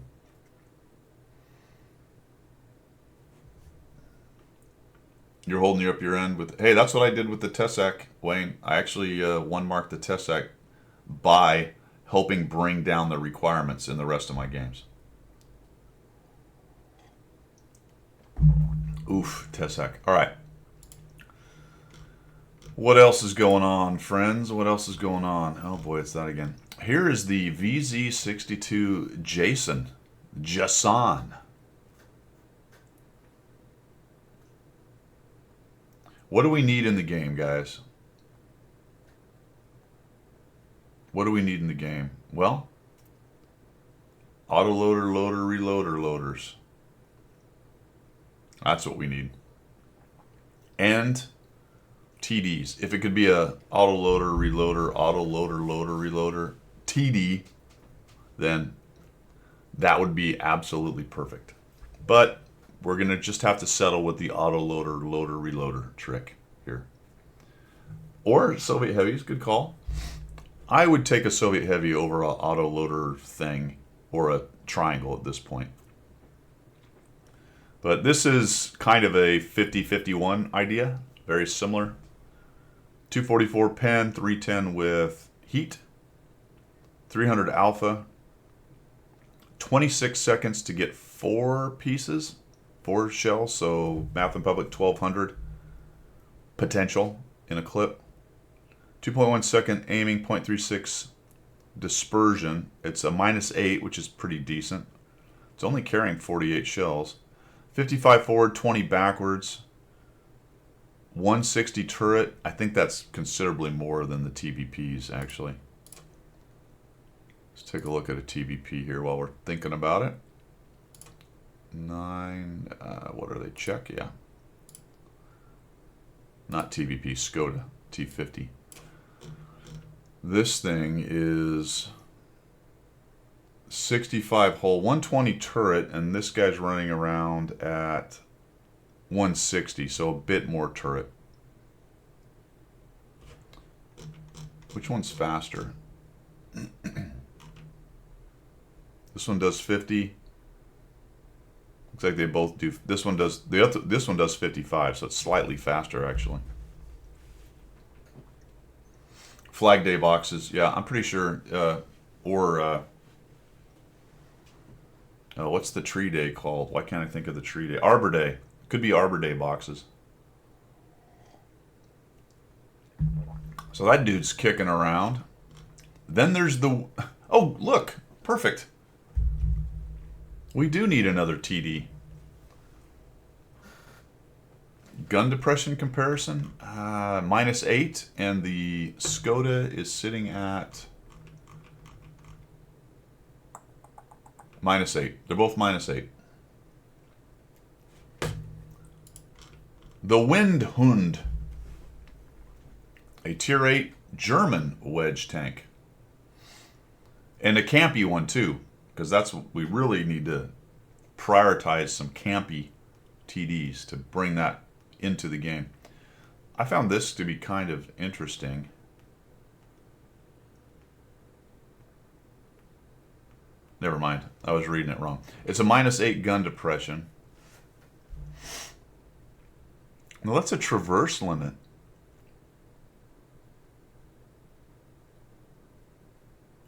You're holding up your end with... Hey, that's what I did with the Tessac, Wayne. I actually one-marked the Tessac by helping bring down the requirements in the rest of my games. Oof, Tessac. All right. What else is going on, friends? What else is going on? Oh boy, it's that again. Here is the VZ62 Jason. What do we need in the game, guys? What do we need in the game? Well, autoloader, loader, reloader, loaders. That's what we need. And TDs. If it could be a autoloader, reloader, autoloader, loader, reloader, TD, then that would be absolutely perfect. But we're going to just have to settle with the autoloader, loader, reloader trick here. Or Soviet Heavies, good call. I would take a Soviet Heavy over an autoloader thing or a triangle at this point. But this is kind of a 50-51 idea, very similar. 244 pen, 310 with heat, 300 alpha, 26 seconds to get 4 pieces, 4 shells, so Math in Public 1200 potential in a clip. 2.1 second aiming, 0.36 dispersion. It's a -8, which is pretty decent. It's only carrying 48 shells. 55 forward, 20 backwards. 160 turret. I think that's considerably more than the TVPs, actually. Let's take a look at a TVP here while we're thinking about it. 9, what are they? Czech, yeah. Not TVP, Skoda, T50. This thing is 65 hull, 120 turret, and this guy's running around at 160, so a bit more turret. Which one's faster? This one does 50. Looks like they both do. This one does this one does 55, so it's slightly faster actually. Flag Day boxes, yeah, I'm pretty sure. What's the tree day called? Why can't I think of the tree day? Arbor Day. Could be Arbor Day boxes. So that dude's kicking around. Then there's the... Oh, look. Perfect. We do need another TD. Gun depression comparison. -8. And the Skoda is sitting at... -8. They're both -8. The Windhund, a Tier 8 German wedge tank. And a campy one too, because that's what we really need to prioritize, some campy TDs to bring that into the game. I found this to be kind of interesting. Never mind, I was reading it wrong. It's a -8 gun depression. Well, that's a traverse limit.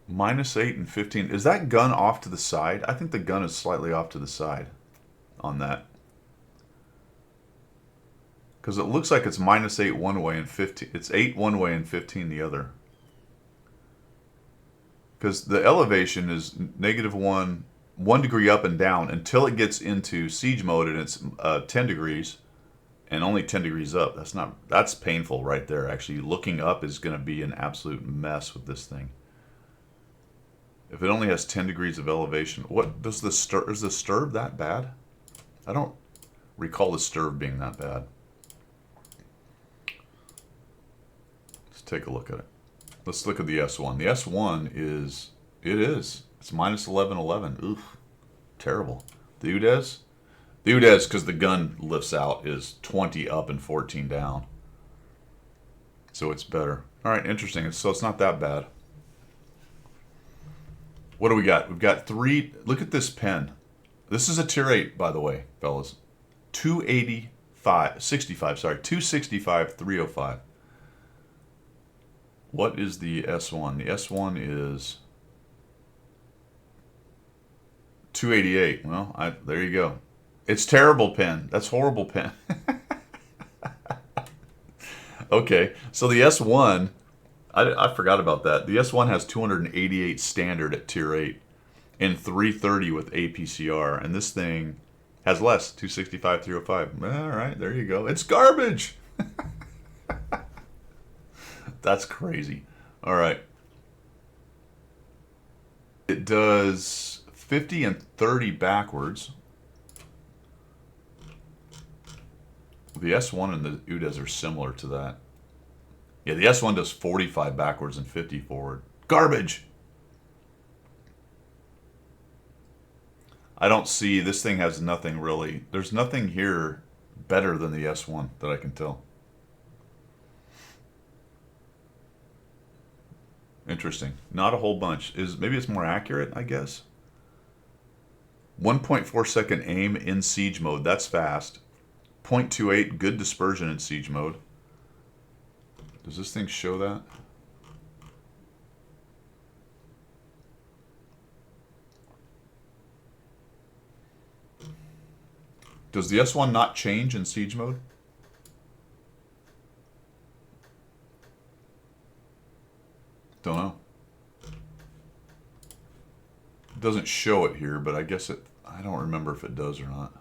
-8 and 15. Is that gun off to the side? I think the gun is slightly off to the side on that. Because it looks like it's -8 one way and 15. It's 8 one way and 15 the other. Because the elevation is -1 degree up and down until it gets into siege mode and it's 10 degrees. And only 10 degrees up. That's painful right there. Actually, looking up is going to be an absolute mess with this thing. If it only has 10 degrees of elevation, what does is the stirb that bad? I don't recall the stirb being that bad. Let's take a look at it. Let's look at the S1. The S1 is, it's -1111. Oof, terrible. The Udez? The Udez, because the gun lifts out, is 20 up and 14 down. So it's better. All right, interesting. So it's not that bad. What do we got? We've got 3. Look at this pen. This is a Tier 8, by the way, fellas. 265, 305. What is the S1? The S1 is 288. Well, there you go. It's terrible pen. That's horrible pen. Okay, so the S1, I forgot about that. The S1 has 288 standard at Tier 8 and 330 with APCR, and this thing has less, 265, 305. All right, there you go. It's garbage. That's crazy. All right. It does 50 and 30 backwards. The S1 and the Udez are similar to that. Yeah, the S1 does 45 backwards and 50 forward. Garbage! I don't see, this thing has nothing really. There's nothing here better than the S1 that I can tell. Interesting. Not a whole bunch. Maybe it's more accurate, I guess. 1.4 second aim in siege mode. That's fast. 0.28 good dispersion in siege mode. Does this thing show that? Does the S1 not change in siege mode? Don't know. It doesn't show it here, but I guess it... I don't remember if it does or not.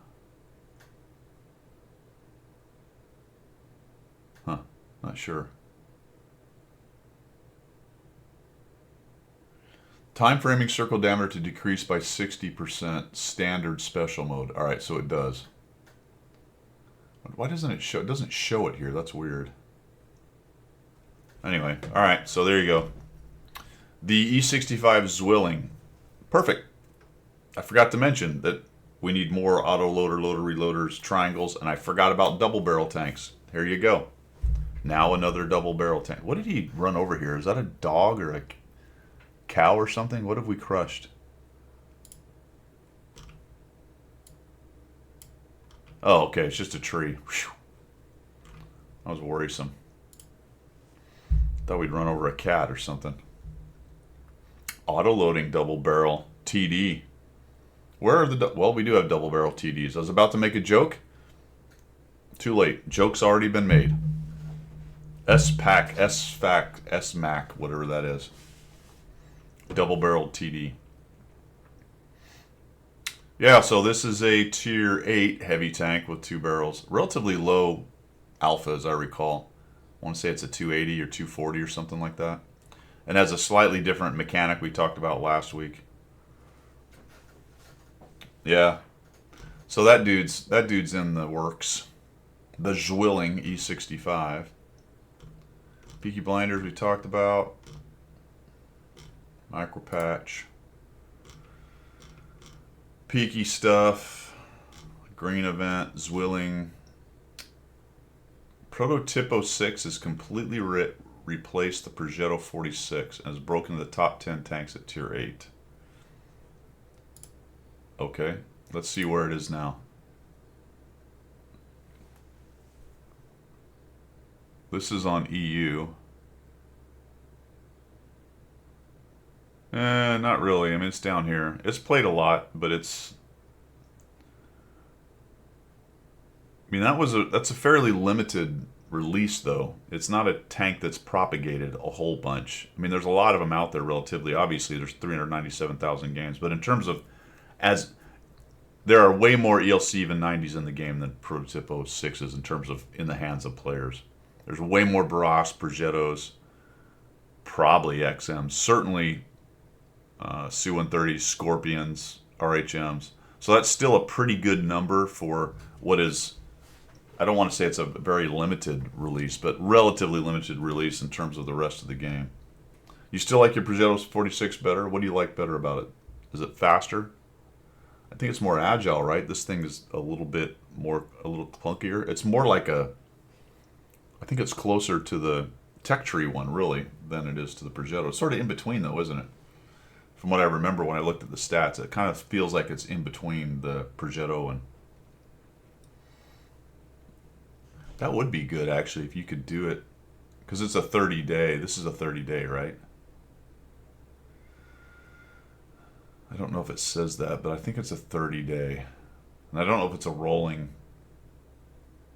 Huh. Not sure. Time framing circle diameter to decrease by 60%. Standard special mode. Alright, so it does. Why doesn't it show? It doesn't show it here. That's weird. Anyway, alright, so there you go. The E65 Zwilling. Perfect. I forgot to mention that we need more auto-loader, loader reloaders, triangles, and I forgot about double barrel tanks. Here you go. Now another double barrel tank. What did he run over here? Is that a dog or a cow or something? What have we crushed? Oh, okay, it's just a tree. Whew. That was worrisome. Thought we'd run over a cat or something. Auto-loading double barrel TD. Where are the... Well, we do have double barrel TDs. I was about to make a joke. Too late. Joke's already been made. S-Pack, S-Fac, S-Mac, whatever that is. Double barrel TD. Yeah, so this is a tier 8 heavy tank with 2 barrels. Relatively low alpha, as I recall. I want to say it's a 280 or 240 or something like that. And has a slightly different mechanic we talked about last week. Yeah. So that dude's in the works. The Zwilling E65. Peaky Blinders we talked about. Micro patch. Peaky stuff. Green event. Zwilling. Prototypo 6 is completely replaced the Progetto 46 and has broken the top 10 tanks at tier 8. Okay, let's see where it is now. This is on EU. Not really. I mean, it's down here. It's played a lot, but it's... I mean, that's a fairly limited release, though. It's not a tank that's propagated a whole bunch. I mean, there's a lot of them out there relatively. Obviously, there's 397,000 games. But in terms of... There are way more ELC even 90s in the game than Prototypo 6s in terms of in the hands of players. There's way more Barras, Progettos, probably XMs, certainly Su-130s, Scorpions, RHMs. So that's still a pretty good number for what is... I don't want to say it's a very limited release, but relatively limited release in terms of the rest of the game. You still like your Progetto 46 better? What do you like better about it? Is it faster? I think it's more agile, right? This thing is a little clunkier. It's more like I think it's closer to the Tech Tree one, really, than it is to the Progetto. It's sort of in between, though, isn't it? From what I remember when I looked at the stats, it kind of feels like it's in between the Progetto and... That would be good, actually, if you could do it. Because it's a 30-day. This is a 30-day, right? I don't know if it says that, but I think it's a 30-day. And I don't know if it's a rolling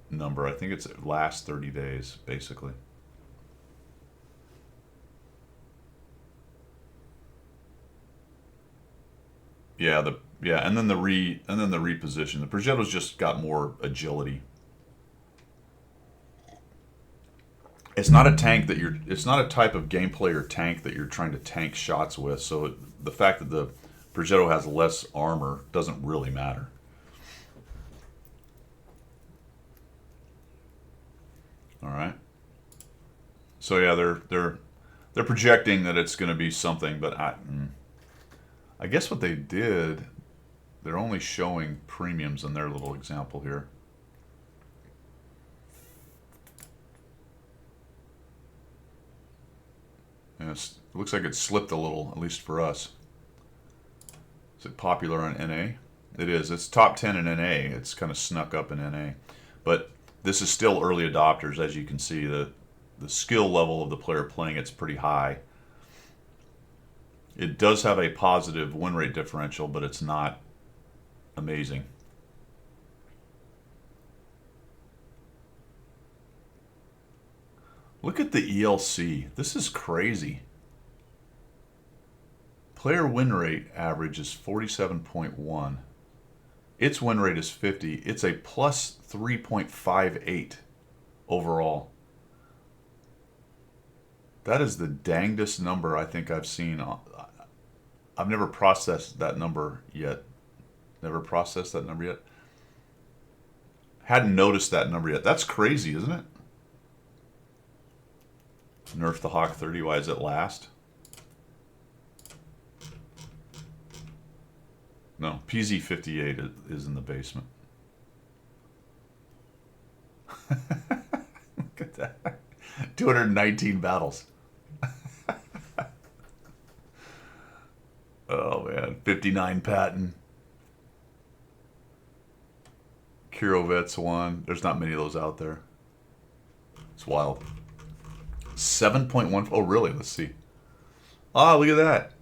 number. I think it's last 30 days, basically. Yeah, and then the reposition. The Progetto's just got more agility. It's not a tank that it's not a type of gameplay or tank that you're trying to tank shots with. So the fact that the Progetto has less armor doesn't really matter. All right. So yeah, they're projecting that it's going to be something, but I guess what they did, they're only showing premiums in their little example here. Yeah, It looks like it slipped a little, at least for us. Is it popular on NA? It is. It's top 10 in NA. It's kind of snuck up in NA. But this is still early adopters, as you can see. The skill level of the player playing it's pretty high. It does have a positive win rate differential, but it's not amazing. Look at the ELC. This is crazy. Player win rate average is 47.1. Its win rate is 50. It's a plus 3.58 overall. That is the dangdest number I think I've seen. I've never processed that number yet. Hadn't noticed that number yet. That's crazy, isn't it? Nerf the Hawk 30. Why is it last? No, PZ58 is in the basement. Look at that. 219 battles. Oh, man. 59 Patton. Kirovets 1. There's not many of those out there. It's wild. 7.1. Oh, really? Let's see. Ah, look at that.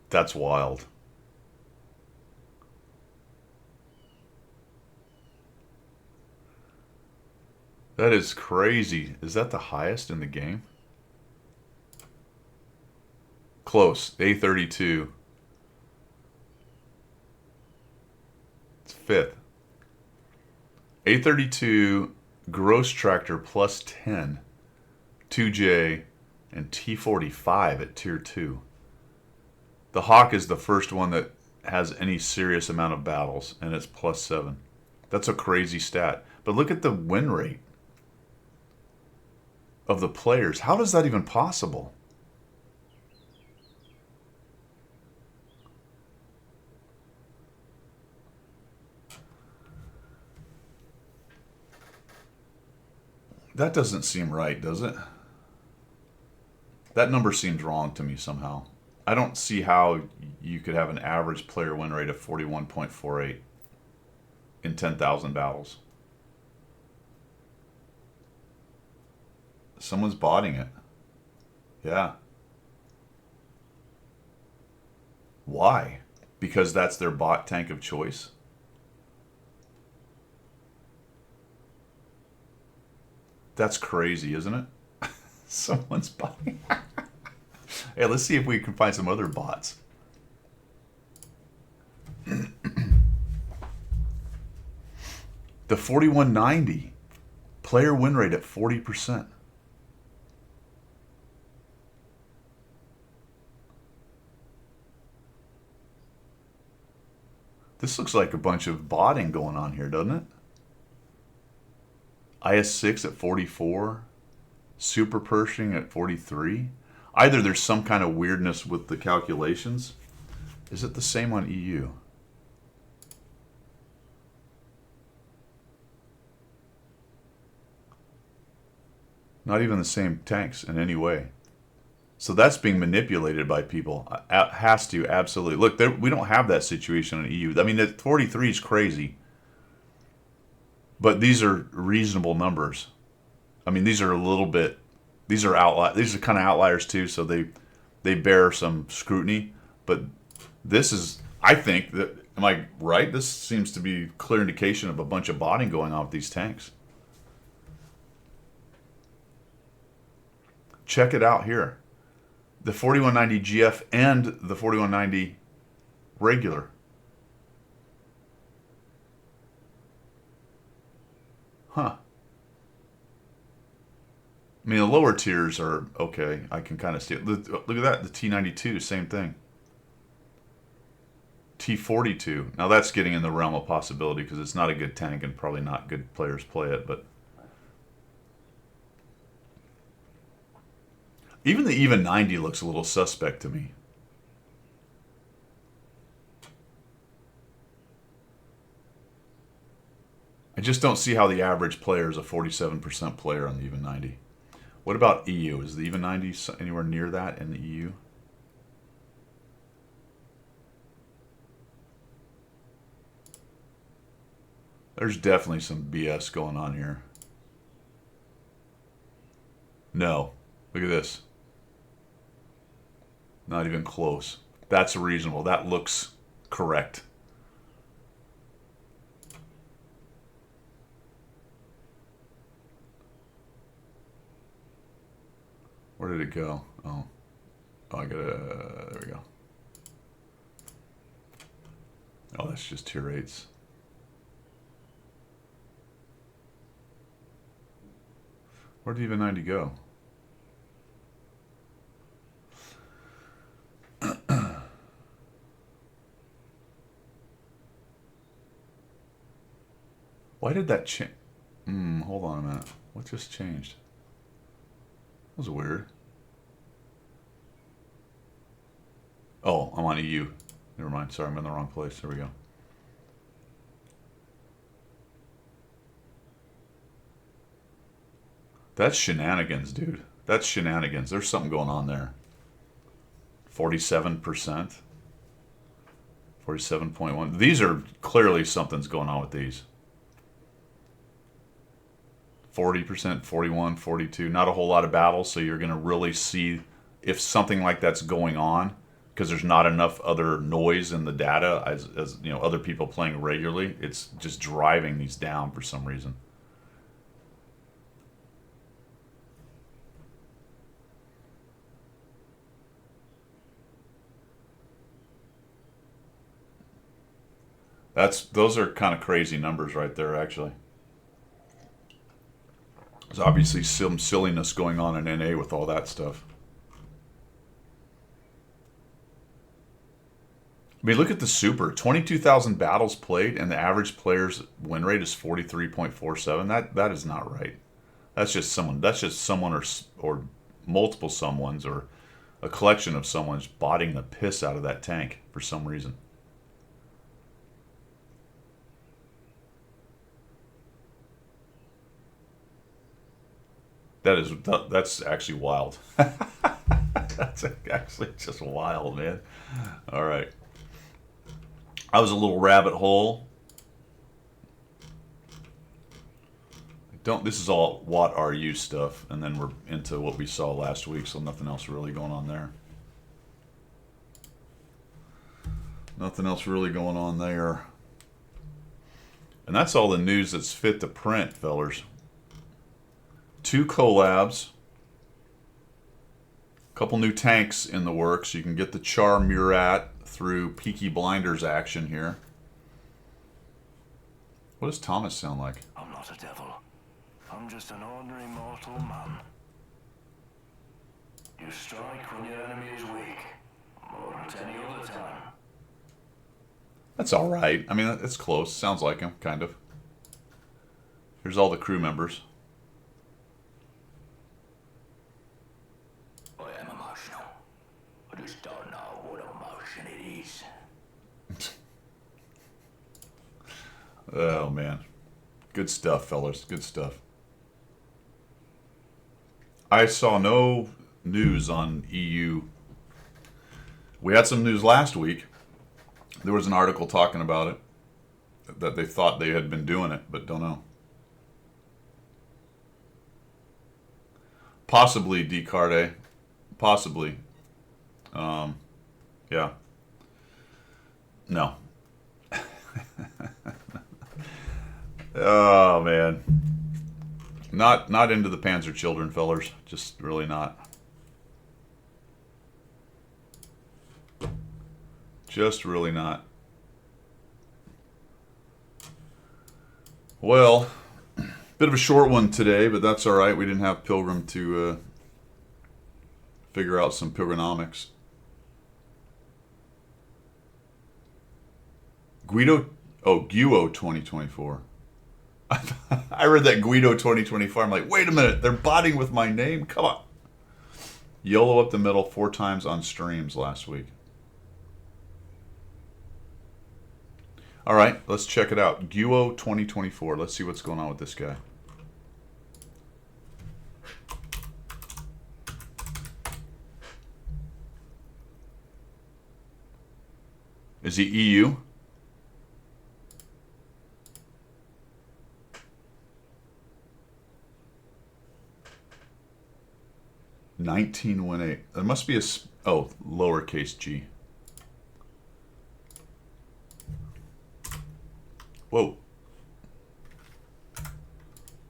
That's wild. That is crazy. Is that the highest in the game? Close. A32. It's 5th. A32 Gross Tractor plus 10. 2J and T45 at tier 2. The Hawk is the first one that has any serious amount of battles, and it's plus 7. That's a crazy stat. But look at the win rate of the players. How is that even possible? That doesn't seem right, does it? That number seems wrong to me somehow. I don't see how you could have an average player win rate of 41.48 in 10,000 battles. Someone's botting it. Yeah. Why? Because that's their bot tank of choice? That's crazy, isn't it? Someone's botting. Hey, let's see if we can find some other bots. The 4190 player win rate at 40%. This looks like a bunch of botting going on here, doesn't it? IS6 at 44. Super Pershing at 43. Either there's some kind of weirdness with the calculations. Is it the same on EU? Not even the same tanks in any way. So that's being manipulated by people. Has to, absolutely. Look, we don't have that situation in EU. I mean, the 43 is crazy. But these are reasonable numbers. I mean, these are a little bit... These are kind of outliers too, so they bear some scrutiny. But this is... I think that... Am I right? This seems to be clear indication of a bunch of botting going on with these tanks. Check it out here. The 4190 GF and the 4190 regular. Huh. I mean, the lower tiers are okay. I can kind of see it. Look at that. The T92, same thing. T42. Now that's getting in the realm of possibility because it's not a good tank and probably not good players play it, but... Even the Even 90 looks a little suspect to me. I just don't see how the average player is a 47% player on the Even 90. What about EU? Is the even 90 anywhere near that in the EU? There's definitely some BS going on here. No. Look at this. Not even close. That's reasonable. That looks correct. Where did it go? Oh, I gotta, there we go. Oh, that's just tier 8s. Where did even 90 go? Why did that change? Hold on a minute. What just changed? That was weird. Oh, I'm on EU. Never mind. Sorry, I'm in the wrong place. There we go. That's shenanigans, dude. That's shenanigans. There's something going on there. 47%. 47.1. These are clearly something's going on with these. 40%, 41, 42. Not a whole lot of battles, so you're going to really see if something like that's going on, because there's not enough other noise in the data as you know, other people playing regularly. It's just driving these down for some reason. Those are kind of crazy numbers right there, actually. There's obviously some silliness going on in NA with all that stuff. I mean, look at the Super. 22,000 battles played, and the average player's win rate is 43.47. That is not right. That's just someone. That's just someone or multiple someones or a collection of someone's botting the piss out of that tank for some reason. That's actually wild. That's actually just wild, man. All right. I was a little rabbit hole. This is all what are you stuff, and then we're into what we saw last week, so nothing else really going on there. Nothing else really going on there. And that's all the news that's fit to print, fellers. 2 collabs, a couple new tanks in the works. You can get the Char Murat through Peaky Blinders action here. What does Thomas sound like? I'm not a devil. I'm just an ordinary mortal man. You strike when your enemy is weak, more than any other time. That's all right. I mean, it's close. Sounds like him, kind of. Here's all the crew members. Oh, man. Good stuff, fellas. Good stuff. I saw no news on EU. We had some news last week. There was an article talking about it, that they thought they had been doing it, but don't know. Possibly Descartes. Possibly. Yeah. No. Oh, man. Not into the Panzer Children, fellers. Just really not. Just really not. Well, bit of a short one today, but that's all right. We didn't have Pilgrim to figure out some Pilgrinomics. Guido 2024. I read that Guido 2024. I'm like, wait a minute, they're botting with my name? Come on. YOLO up the middle 4 times on streams last week. All right, let's check it out. Guo 2024. Let's see what's going on with this guy. Is he EU? $19.18. There must be a lowercase g. Whoa.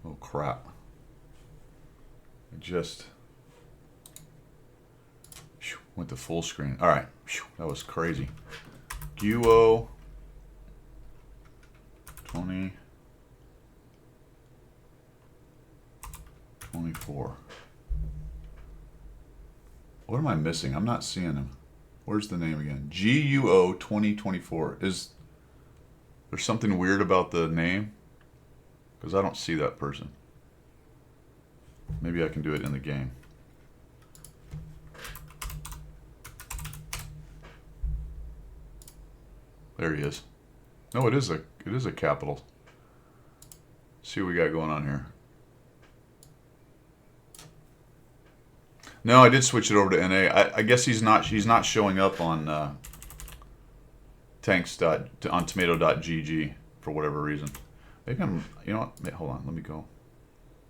Oh crap. I just went to full screen. All right. That was crazy. Guo 2024. What am I missing? I'm not seeing him. Where's the name again? GUO 2024. Is there something weird about the name? Because I don't see that person. Maybe I can do it in the game. There he is. No, it is a capital. Let's see what we got going on here. No, I did switch it over to NA. I guess he's not showing up on on tomato.gg for whatever reason. Maybe I'm, you know what? Hold on, let me go.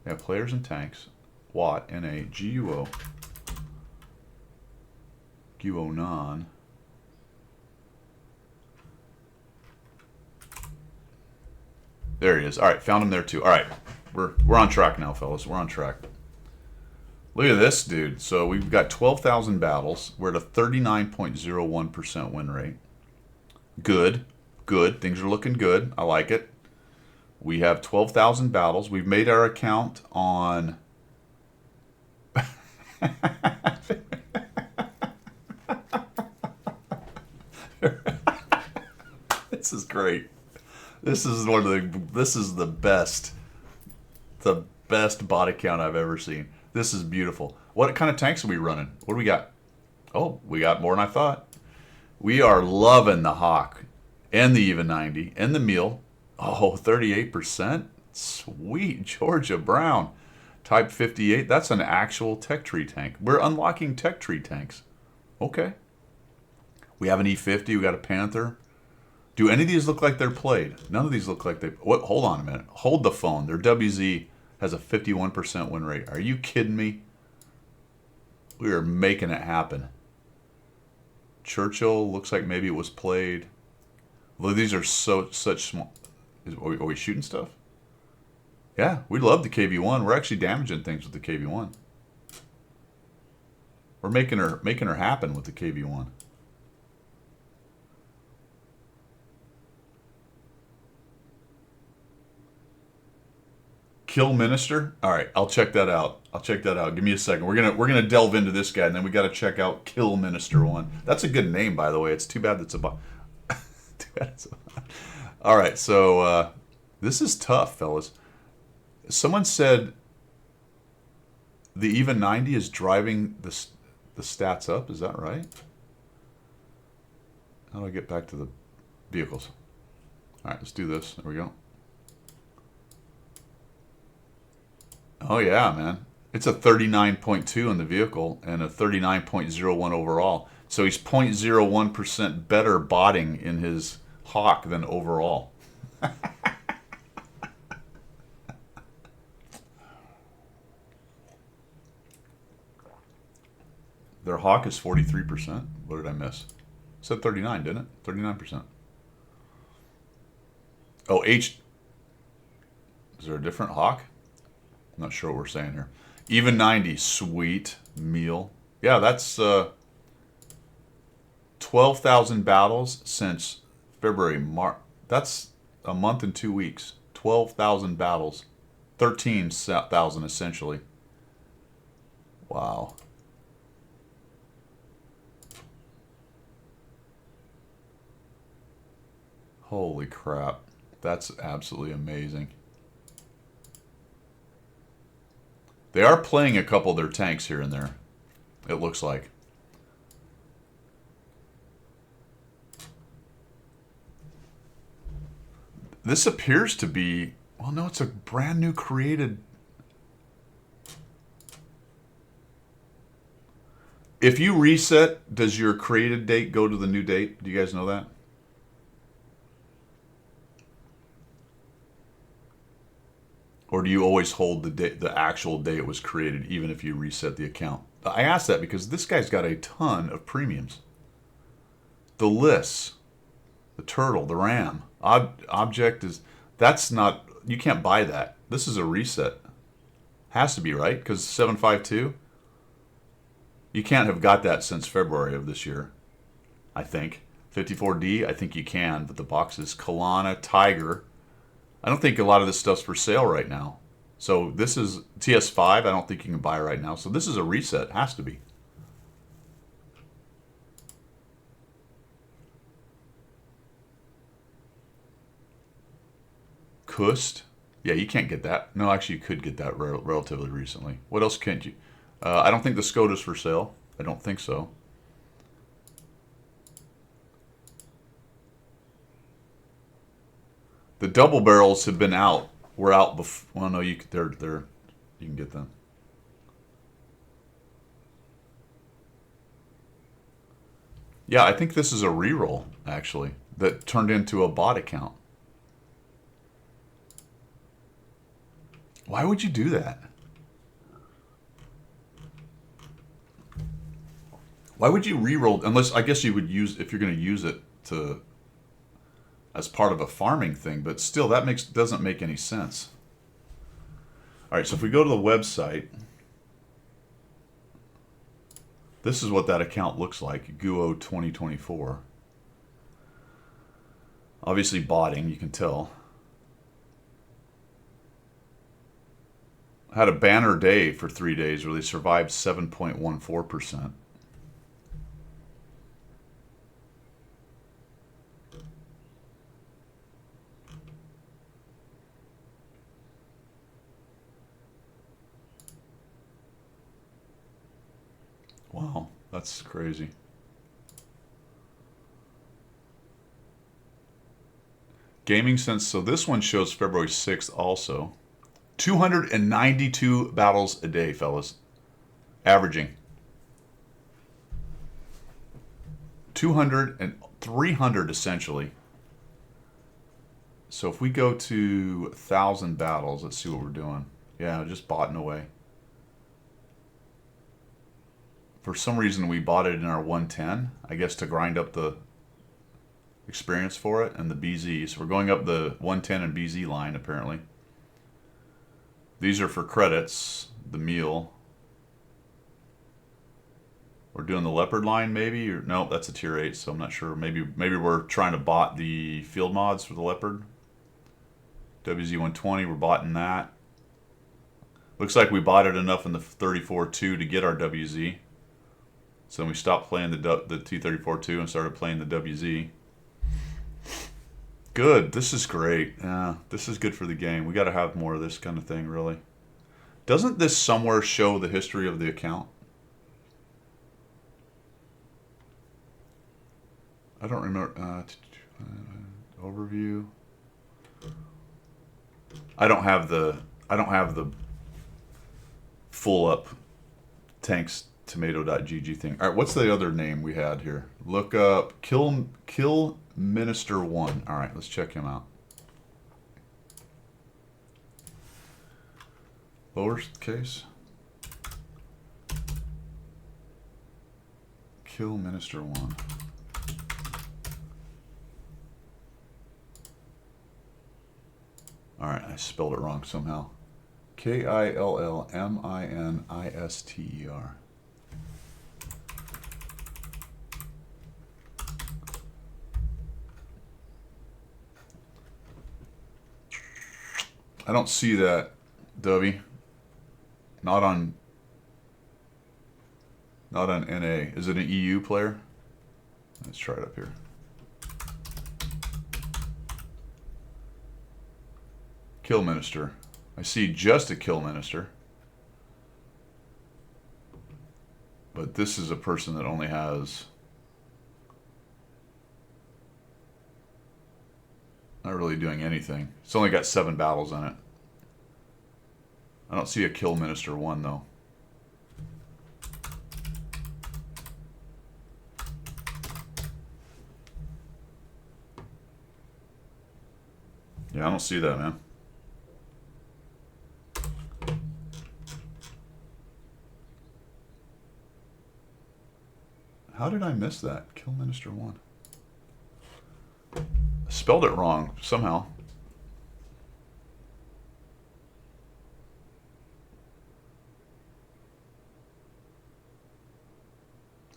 Yeah, players and tanks. Watt, NA, GUO. GUO non. There he is. All right, found him there too. All right, we're on track now, fellas. We're on track. Look at this, dude. So we've got 12,000 battles. We're at a 39.01% win rate. Good. Good. Things are looking good. I like it. We have 12,000 battles. We've made our account on... This is great. This is the best bot account I've ever seen. This is beautiful. What kind of tanks are we running? What do we got? Oh, we got more than I thought. We are loving the Hawk and the EVA 90 and the Meal. Oh, 38%. Sweet. Georgia Brown. Type 58. That's an actual tech tree tank. We're unlocking tech tree tanks. Okay. We have an E50. We got a Panther. Do any of these look like they're played? None of these look like they... What? Hold on a minute. Hold the phone. Their WZ has a 51% win rate. Are you kidding me? We are making it happen. Churchill looks like maybe it was played. Well, these are such small... Are we shooting stuff? Yeah, we love the KV-1. We're actually damaging things with the KV-1. We're making her happen with the KV-1. Kill Minister? All right, I'll check that out. Give me a second. We're gonna delve into this guy, and then we got to check out Kill Minister 1. That's a good name, by the way. It's too bad that's a bot. Too bad it's a bot. All right, so this is tough, fellas. Someone said the EVA 90 is driving the stats up. Is that right? How do I get back to the vehicles? All right, let's do this. There we go. Oh yeah, man. It's a 39.2 in the vehicle and a 39.01 overall. So he's 0.01% better botting in his Hawk than overall. Their Hawk is 43%. What did I miss? It said 39, didn't it? 39%. Oh, Is there a different Hawk? I'm not sure what we're saying here. Even 90, sweet meal. Yeah, that's 12,000 battles since February, March. That's a month and 2 weeks. 12,000 battles. 13,000 essentially. Wow. Holy crap. That's absolutely amazing. They are playing a couple of their tanks here and there, it looks like. This appears to be... Well, no, it's a brand new created... If you reset, does your created date go to the new date? Do you guys know that? Or do you always hold the actual day it was created, even if you reset the account? I ask that because this guy's got a ton of premiums. The lists, the turtle, the ram, object is, that's not, you can't buy that. This is a reset. Has to be, right? Because 752, you can't have got that since February of this year, I think. 54D, I think you can, but the boxes, Kalana, Tiger, I don't think a lot of this stuff's for sale right now. So this is TS5. I don't think you can buy right now. So this is a reset. Has to be. Kust. Yeah, you can't get that. No, actually, you could get that relatively recently. What else can't you? I don't think the Skoda's for sale. I don't think so. The double barrels have been out. We're out before. Well, no, you can get them. Yeah, I think this is a reroll actually that turned into a bot account. Why would you do that? Why would you reroll? Unless I guess you would use, if you're going to use it to as part of a farming thing, but still that doesn't make any sense. All right, so if we go to the website, this is what that account looks like, Guo 2024. Obviously botting, you can tell. Had a banner day for 3 days where they survived 7.14%. Wow, that's crazy. Gaming Sense, so this one shows February 6th also. 292 battles a day, fellas. Averaging. 200 and 300 essentially. So if we go to 1,000 battles, let's see what we're doing. Yeah, just botting away. For some reason, we bought it in our 110, I guess to grind up the experience for it and the BZ. So we're going up the 110 and BZ line, apparently. These are for credits, the meal. We're doing the leopard line, maybe? Or no, that's a tier 8, so I'm not sure. Maybe we're trying to bot the field mods for the leopard. WZ120, we're botting that. Looks like we bought it enough in the 34-2 to get our WZ. So then we stopped playing the T34-2 and started playing the WZ. Good. This is great. Yeah, this is good for the game. We got to have more of this kind of thing, really. Doesn't this somewhere show the history of the account? I don't remember. Overview. I don't have the full up tanks tomato.gg thing. All right, what's the other name we had here? Look up Kill Minister 1. All right, let's check him out. Lowercase. Kill Minister 1. All right, I spelled it wrong somehow. Killminister. I don't see that, Dovey. Not on NA. Is it an EU player? Let's try it up here. Kill Minister. I see just a Kill Minister. But this is a person that only has... not really doing anything. It's only got 7 battles in it. I don't see a Kill Minister 1 though. Yeah, I don't see that, man. How did I miss that? Kill Minister 1. I spelled it wrong somehow.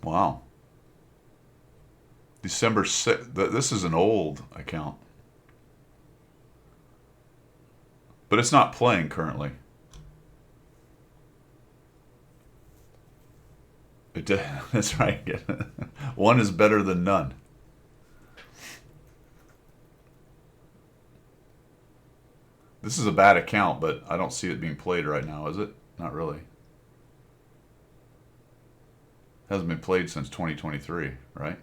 Wow. December 6th. This is an old account. But it's not playing currently. That's right. One is better than none. This is a bad account, but I don't see it being played right now, is it? Not really. Hasn't been played since 2023, right?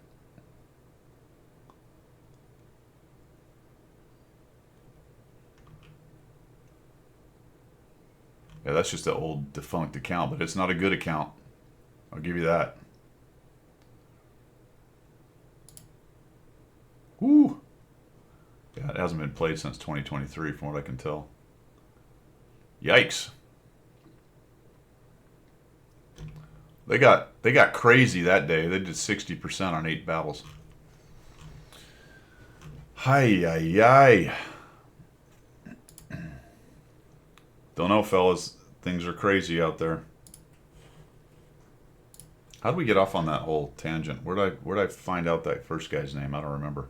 Yeah, that's just an old defunct account, but it's not a good account. I'll give you that. Woo! Yeah, it hasn't been played since 2023 from what I can tell. Yikes. They got crazy that day. They did 60% on 8 battles. Hi. Don't know, fellas. Things are crazy out there. How did we get off on that whole tangent? Where'd I find out that first guy's name? I don't remember.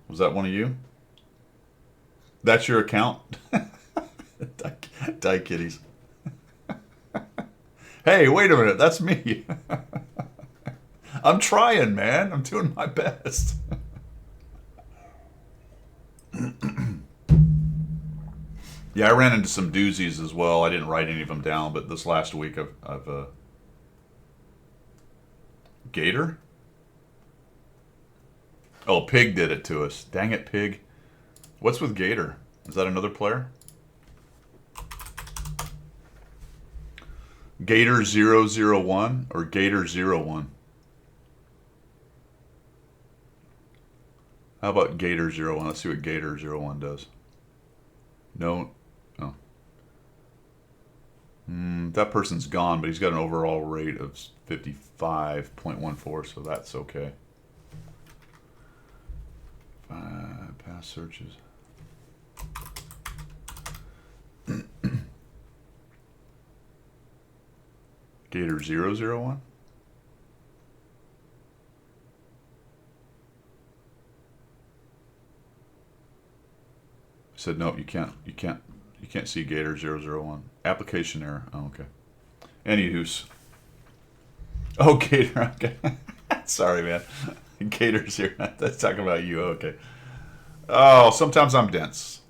Was that one of you? That's your account? Die kitties. Hey, wait a minute. That's me. I'm trying, man. I'm doing my best. Yeah, I ran into some doozies as well. I didn't write any of them down, but this last week I've Gator? Oh, Pig did it to us. Dang it, Pig. What's with Gator? Is that another player? Gator 001 or Gator 01? How about Gator 01? Let's see what Gator 01 does. No. Oh. That person's gone, but he's got an overall rate of 55.14, so that's okay. Past searches. Gator 001? I said nope, you can't see Gator 001. Application error. Oh, okay. Anywho's. Oh, Gator. Okay. Sorry, man. Gator's here. That's talking about you. Okay. Oh, sometimes I'm dense.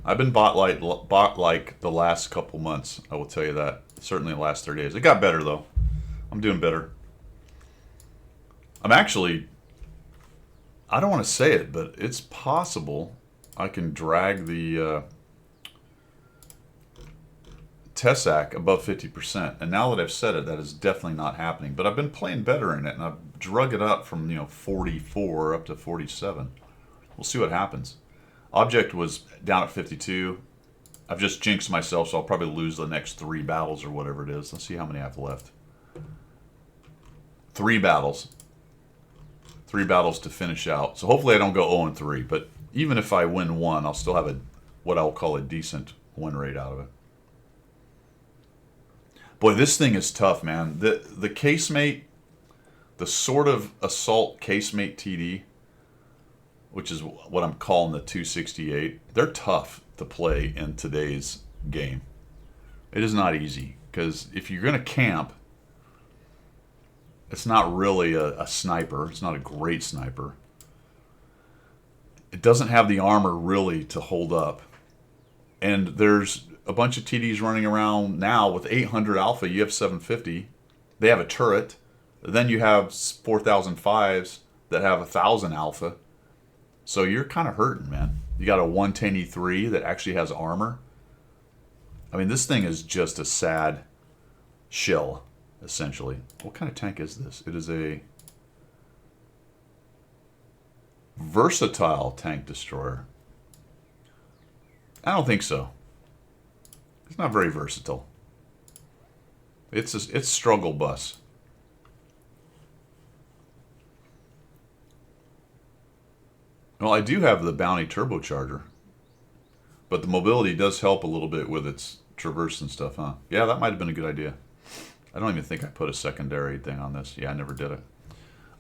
I've been bot like the last couple months. I will tell you that. Certainly the last 30 days. It got better though. I'm doing better. I'm actually. I don't want to say it, but it's possible I can drag the Tessac above 50%. And now that I've said it, that is definitely not happening. But I've been playing better in it, and I've drug it up from 44 up to 47. We'll see what happens. Object was down at 52. I've just jinxed myself, so I'll probably lose the next 3 battles or whatever it is. Let's see how many I have left. 3 battles. 3 battles to finish out. So hopefully I don't go 0-3. But even if I win 1, I'll still have what I'll call a decent win rate out of it. Boy, this thing is tough, man. The casemate, the sort of assault casemate TD, which is what I'm calling the 268, they're tough to play in today's game. It is not easy, because if you're going to camp, it's not really a sniper. It's not a great sniper. It doesn't have the armor really to hold up. And there's a bunch of TDs running around now with 800 alpha. You have 750. They have a turret. Then you have 4005s that have 1000 alpha. So you're kind of hurting, man. You got a 110E3 that actually has armor. I mean, this thing is just a sad shell, essentially. What kind of tank is this? It is a versatile tank destroyer. I don't think so. It's not very versatile. It's struggle bus. Well, I do have the Bounty turbocharger, but the mobility does help a little bit with its traverse and stuff, huh? Yeah, that might have been a good idea. I don't even think I put a secondary thing on this. Yeah, I never did it.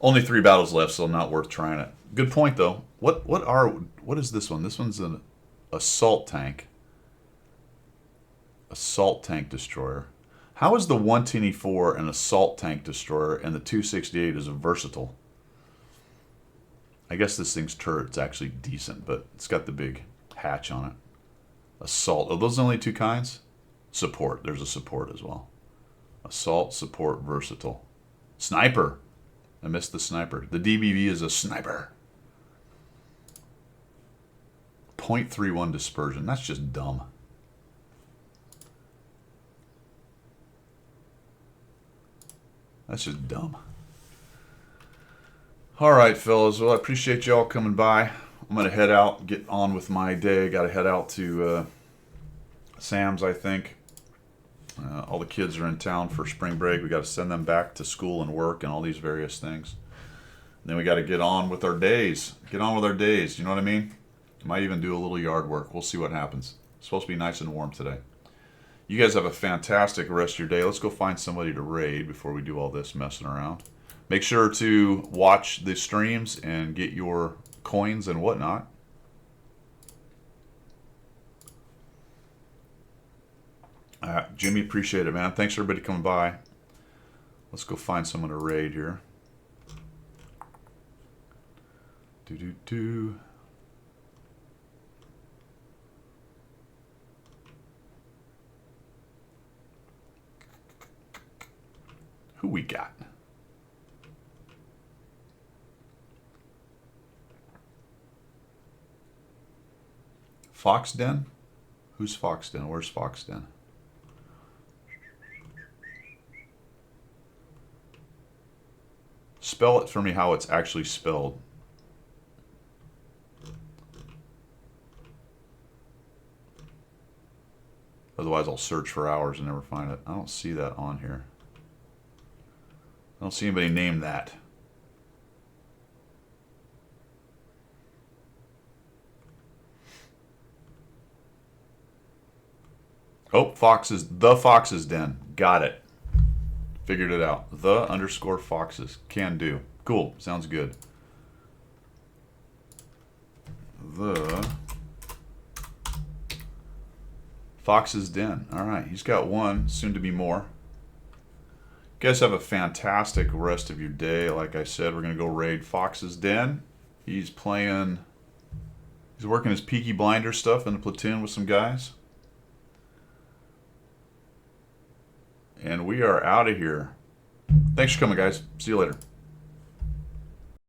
Only 3 battles left, so not worth trying it. Good point though. What is this one? This one's an assault tank. Assault tank destroyer. How is the 124 an assault tank destroyer and the 268 is a versatile? I guess this thing's turret's actually decent, but it's got the big hatch on it. Assault. Are those the only 2 kinds? Support. There's a support as well. Assault, support, versatile. Sniper. I missed the sniper. The DBV is a sniper. 0.31 dispersion. That's just dumb. That's just dumb. All right, fellas. Well, I appreciate y'all coming by. I'm going to head out, get on with my day. Got to head out to Sam's, I think. All the kids are in town for spring break. We got to send them back to school and work and all these various things. And then we got to get on with our days. Get on with our days. You know what I mean? Might even do a little yard work. We'll see what happens. It's supposed to be nice and warm today. You guys have a fantastic rest of your day. Let's go find somebody to raid before we do all this messing around. Make sure to watch the streams and get your coins and whatnot. Jimmy, appreciate it, man. Thanks for everybody coming by. Let's go find someone to raid here. Do. Who we got? Fox Den? Who's Fox Den? Where's Fox Den? Spell it for me how it's actually spelled. Otherwise I'll search for hours and never find it. I don't see that on here. I don't see anybody named that. Oh, the Fox's Den. Got it. Figured it out. _Foxes. Can do. Cool. Sounds good. The Fox's Den. All right. He's got one. Soon to be more. You guys have a fantastic rest of your day. Like I said, we're going to go raid Fox's Den. He's working his Peaky Blinders stuff in the platoon with some guys. And we are out of here. Thanks for coming, guys. See you later.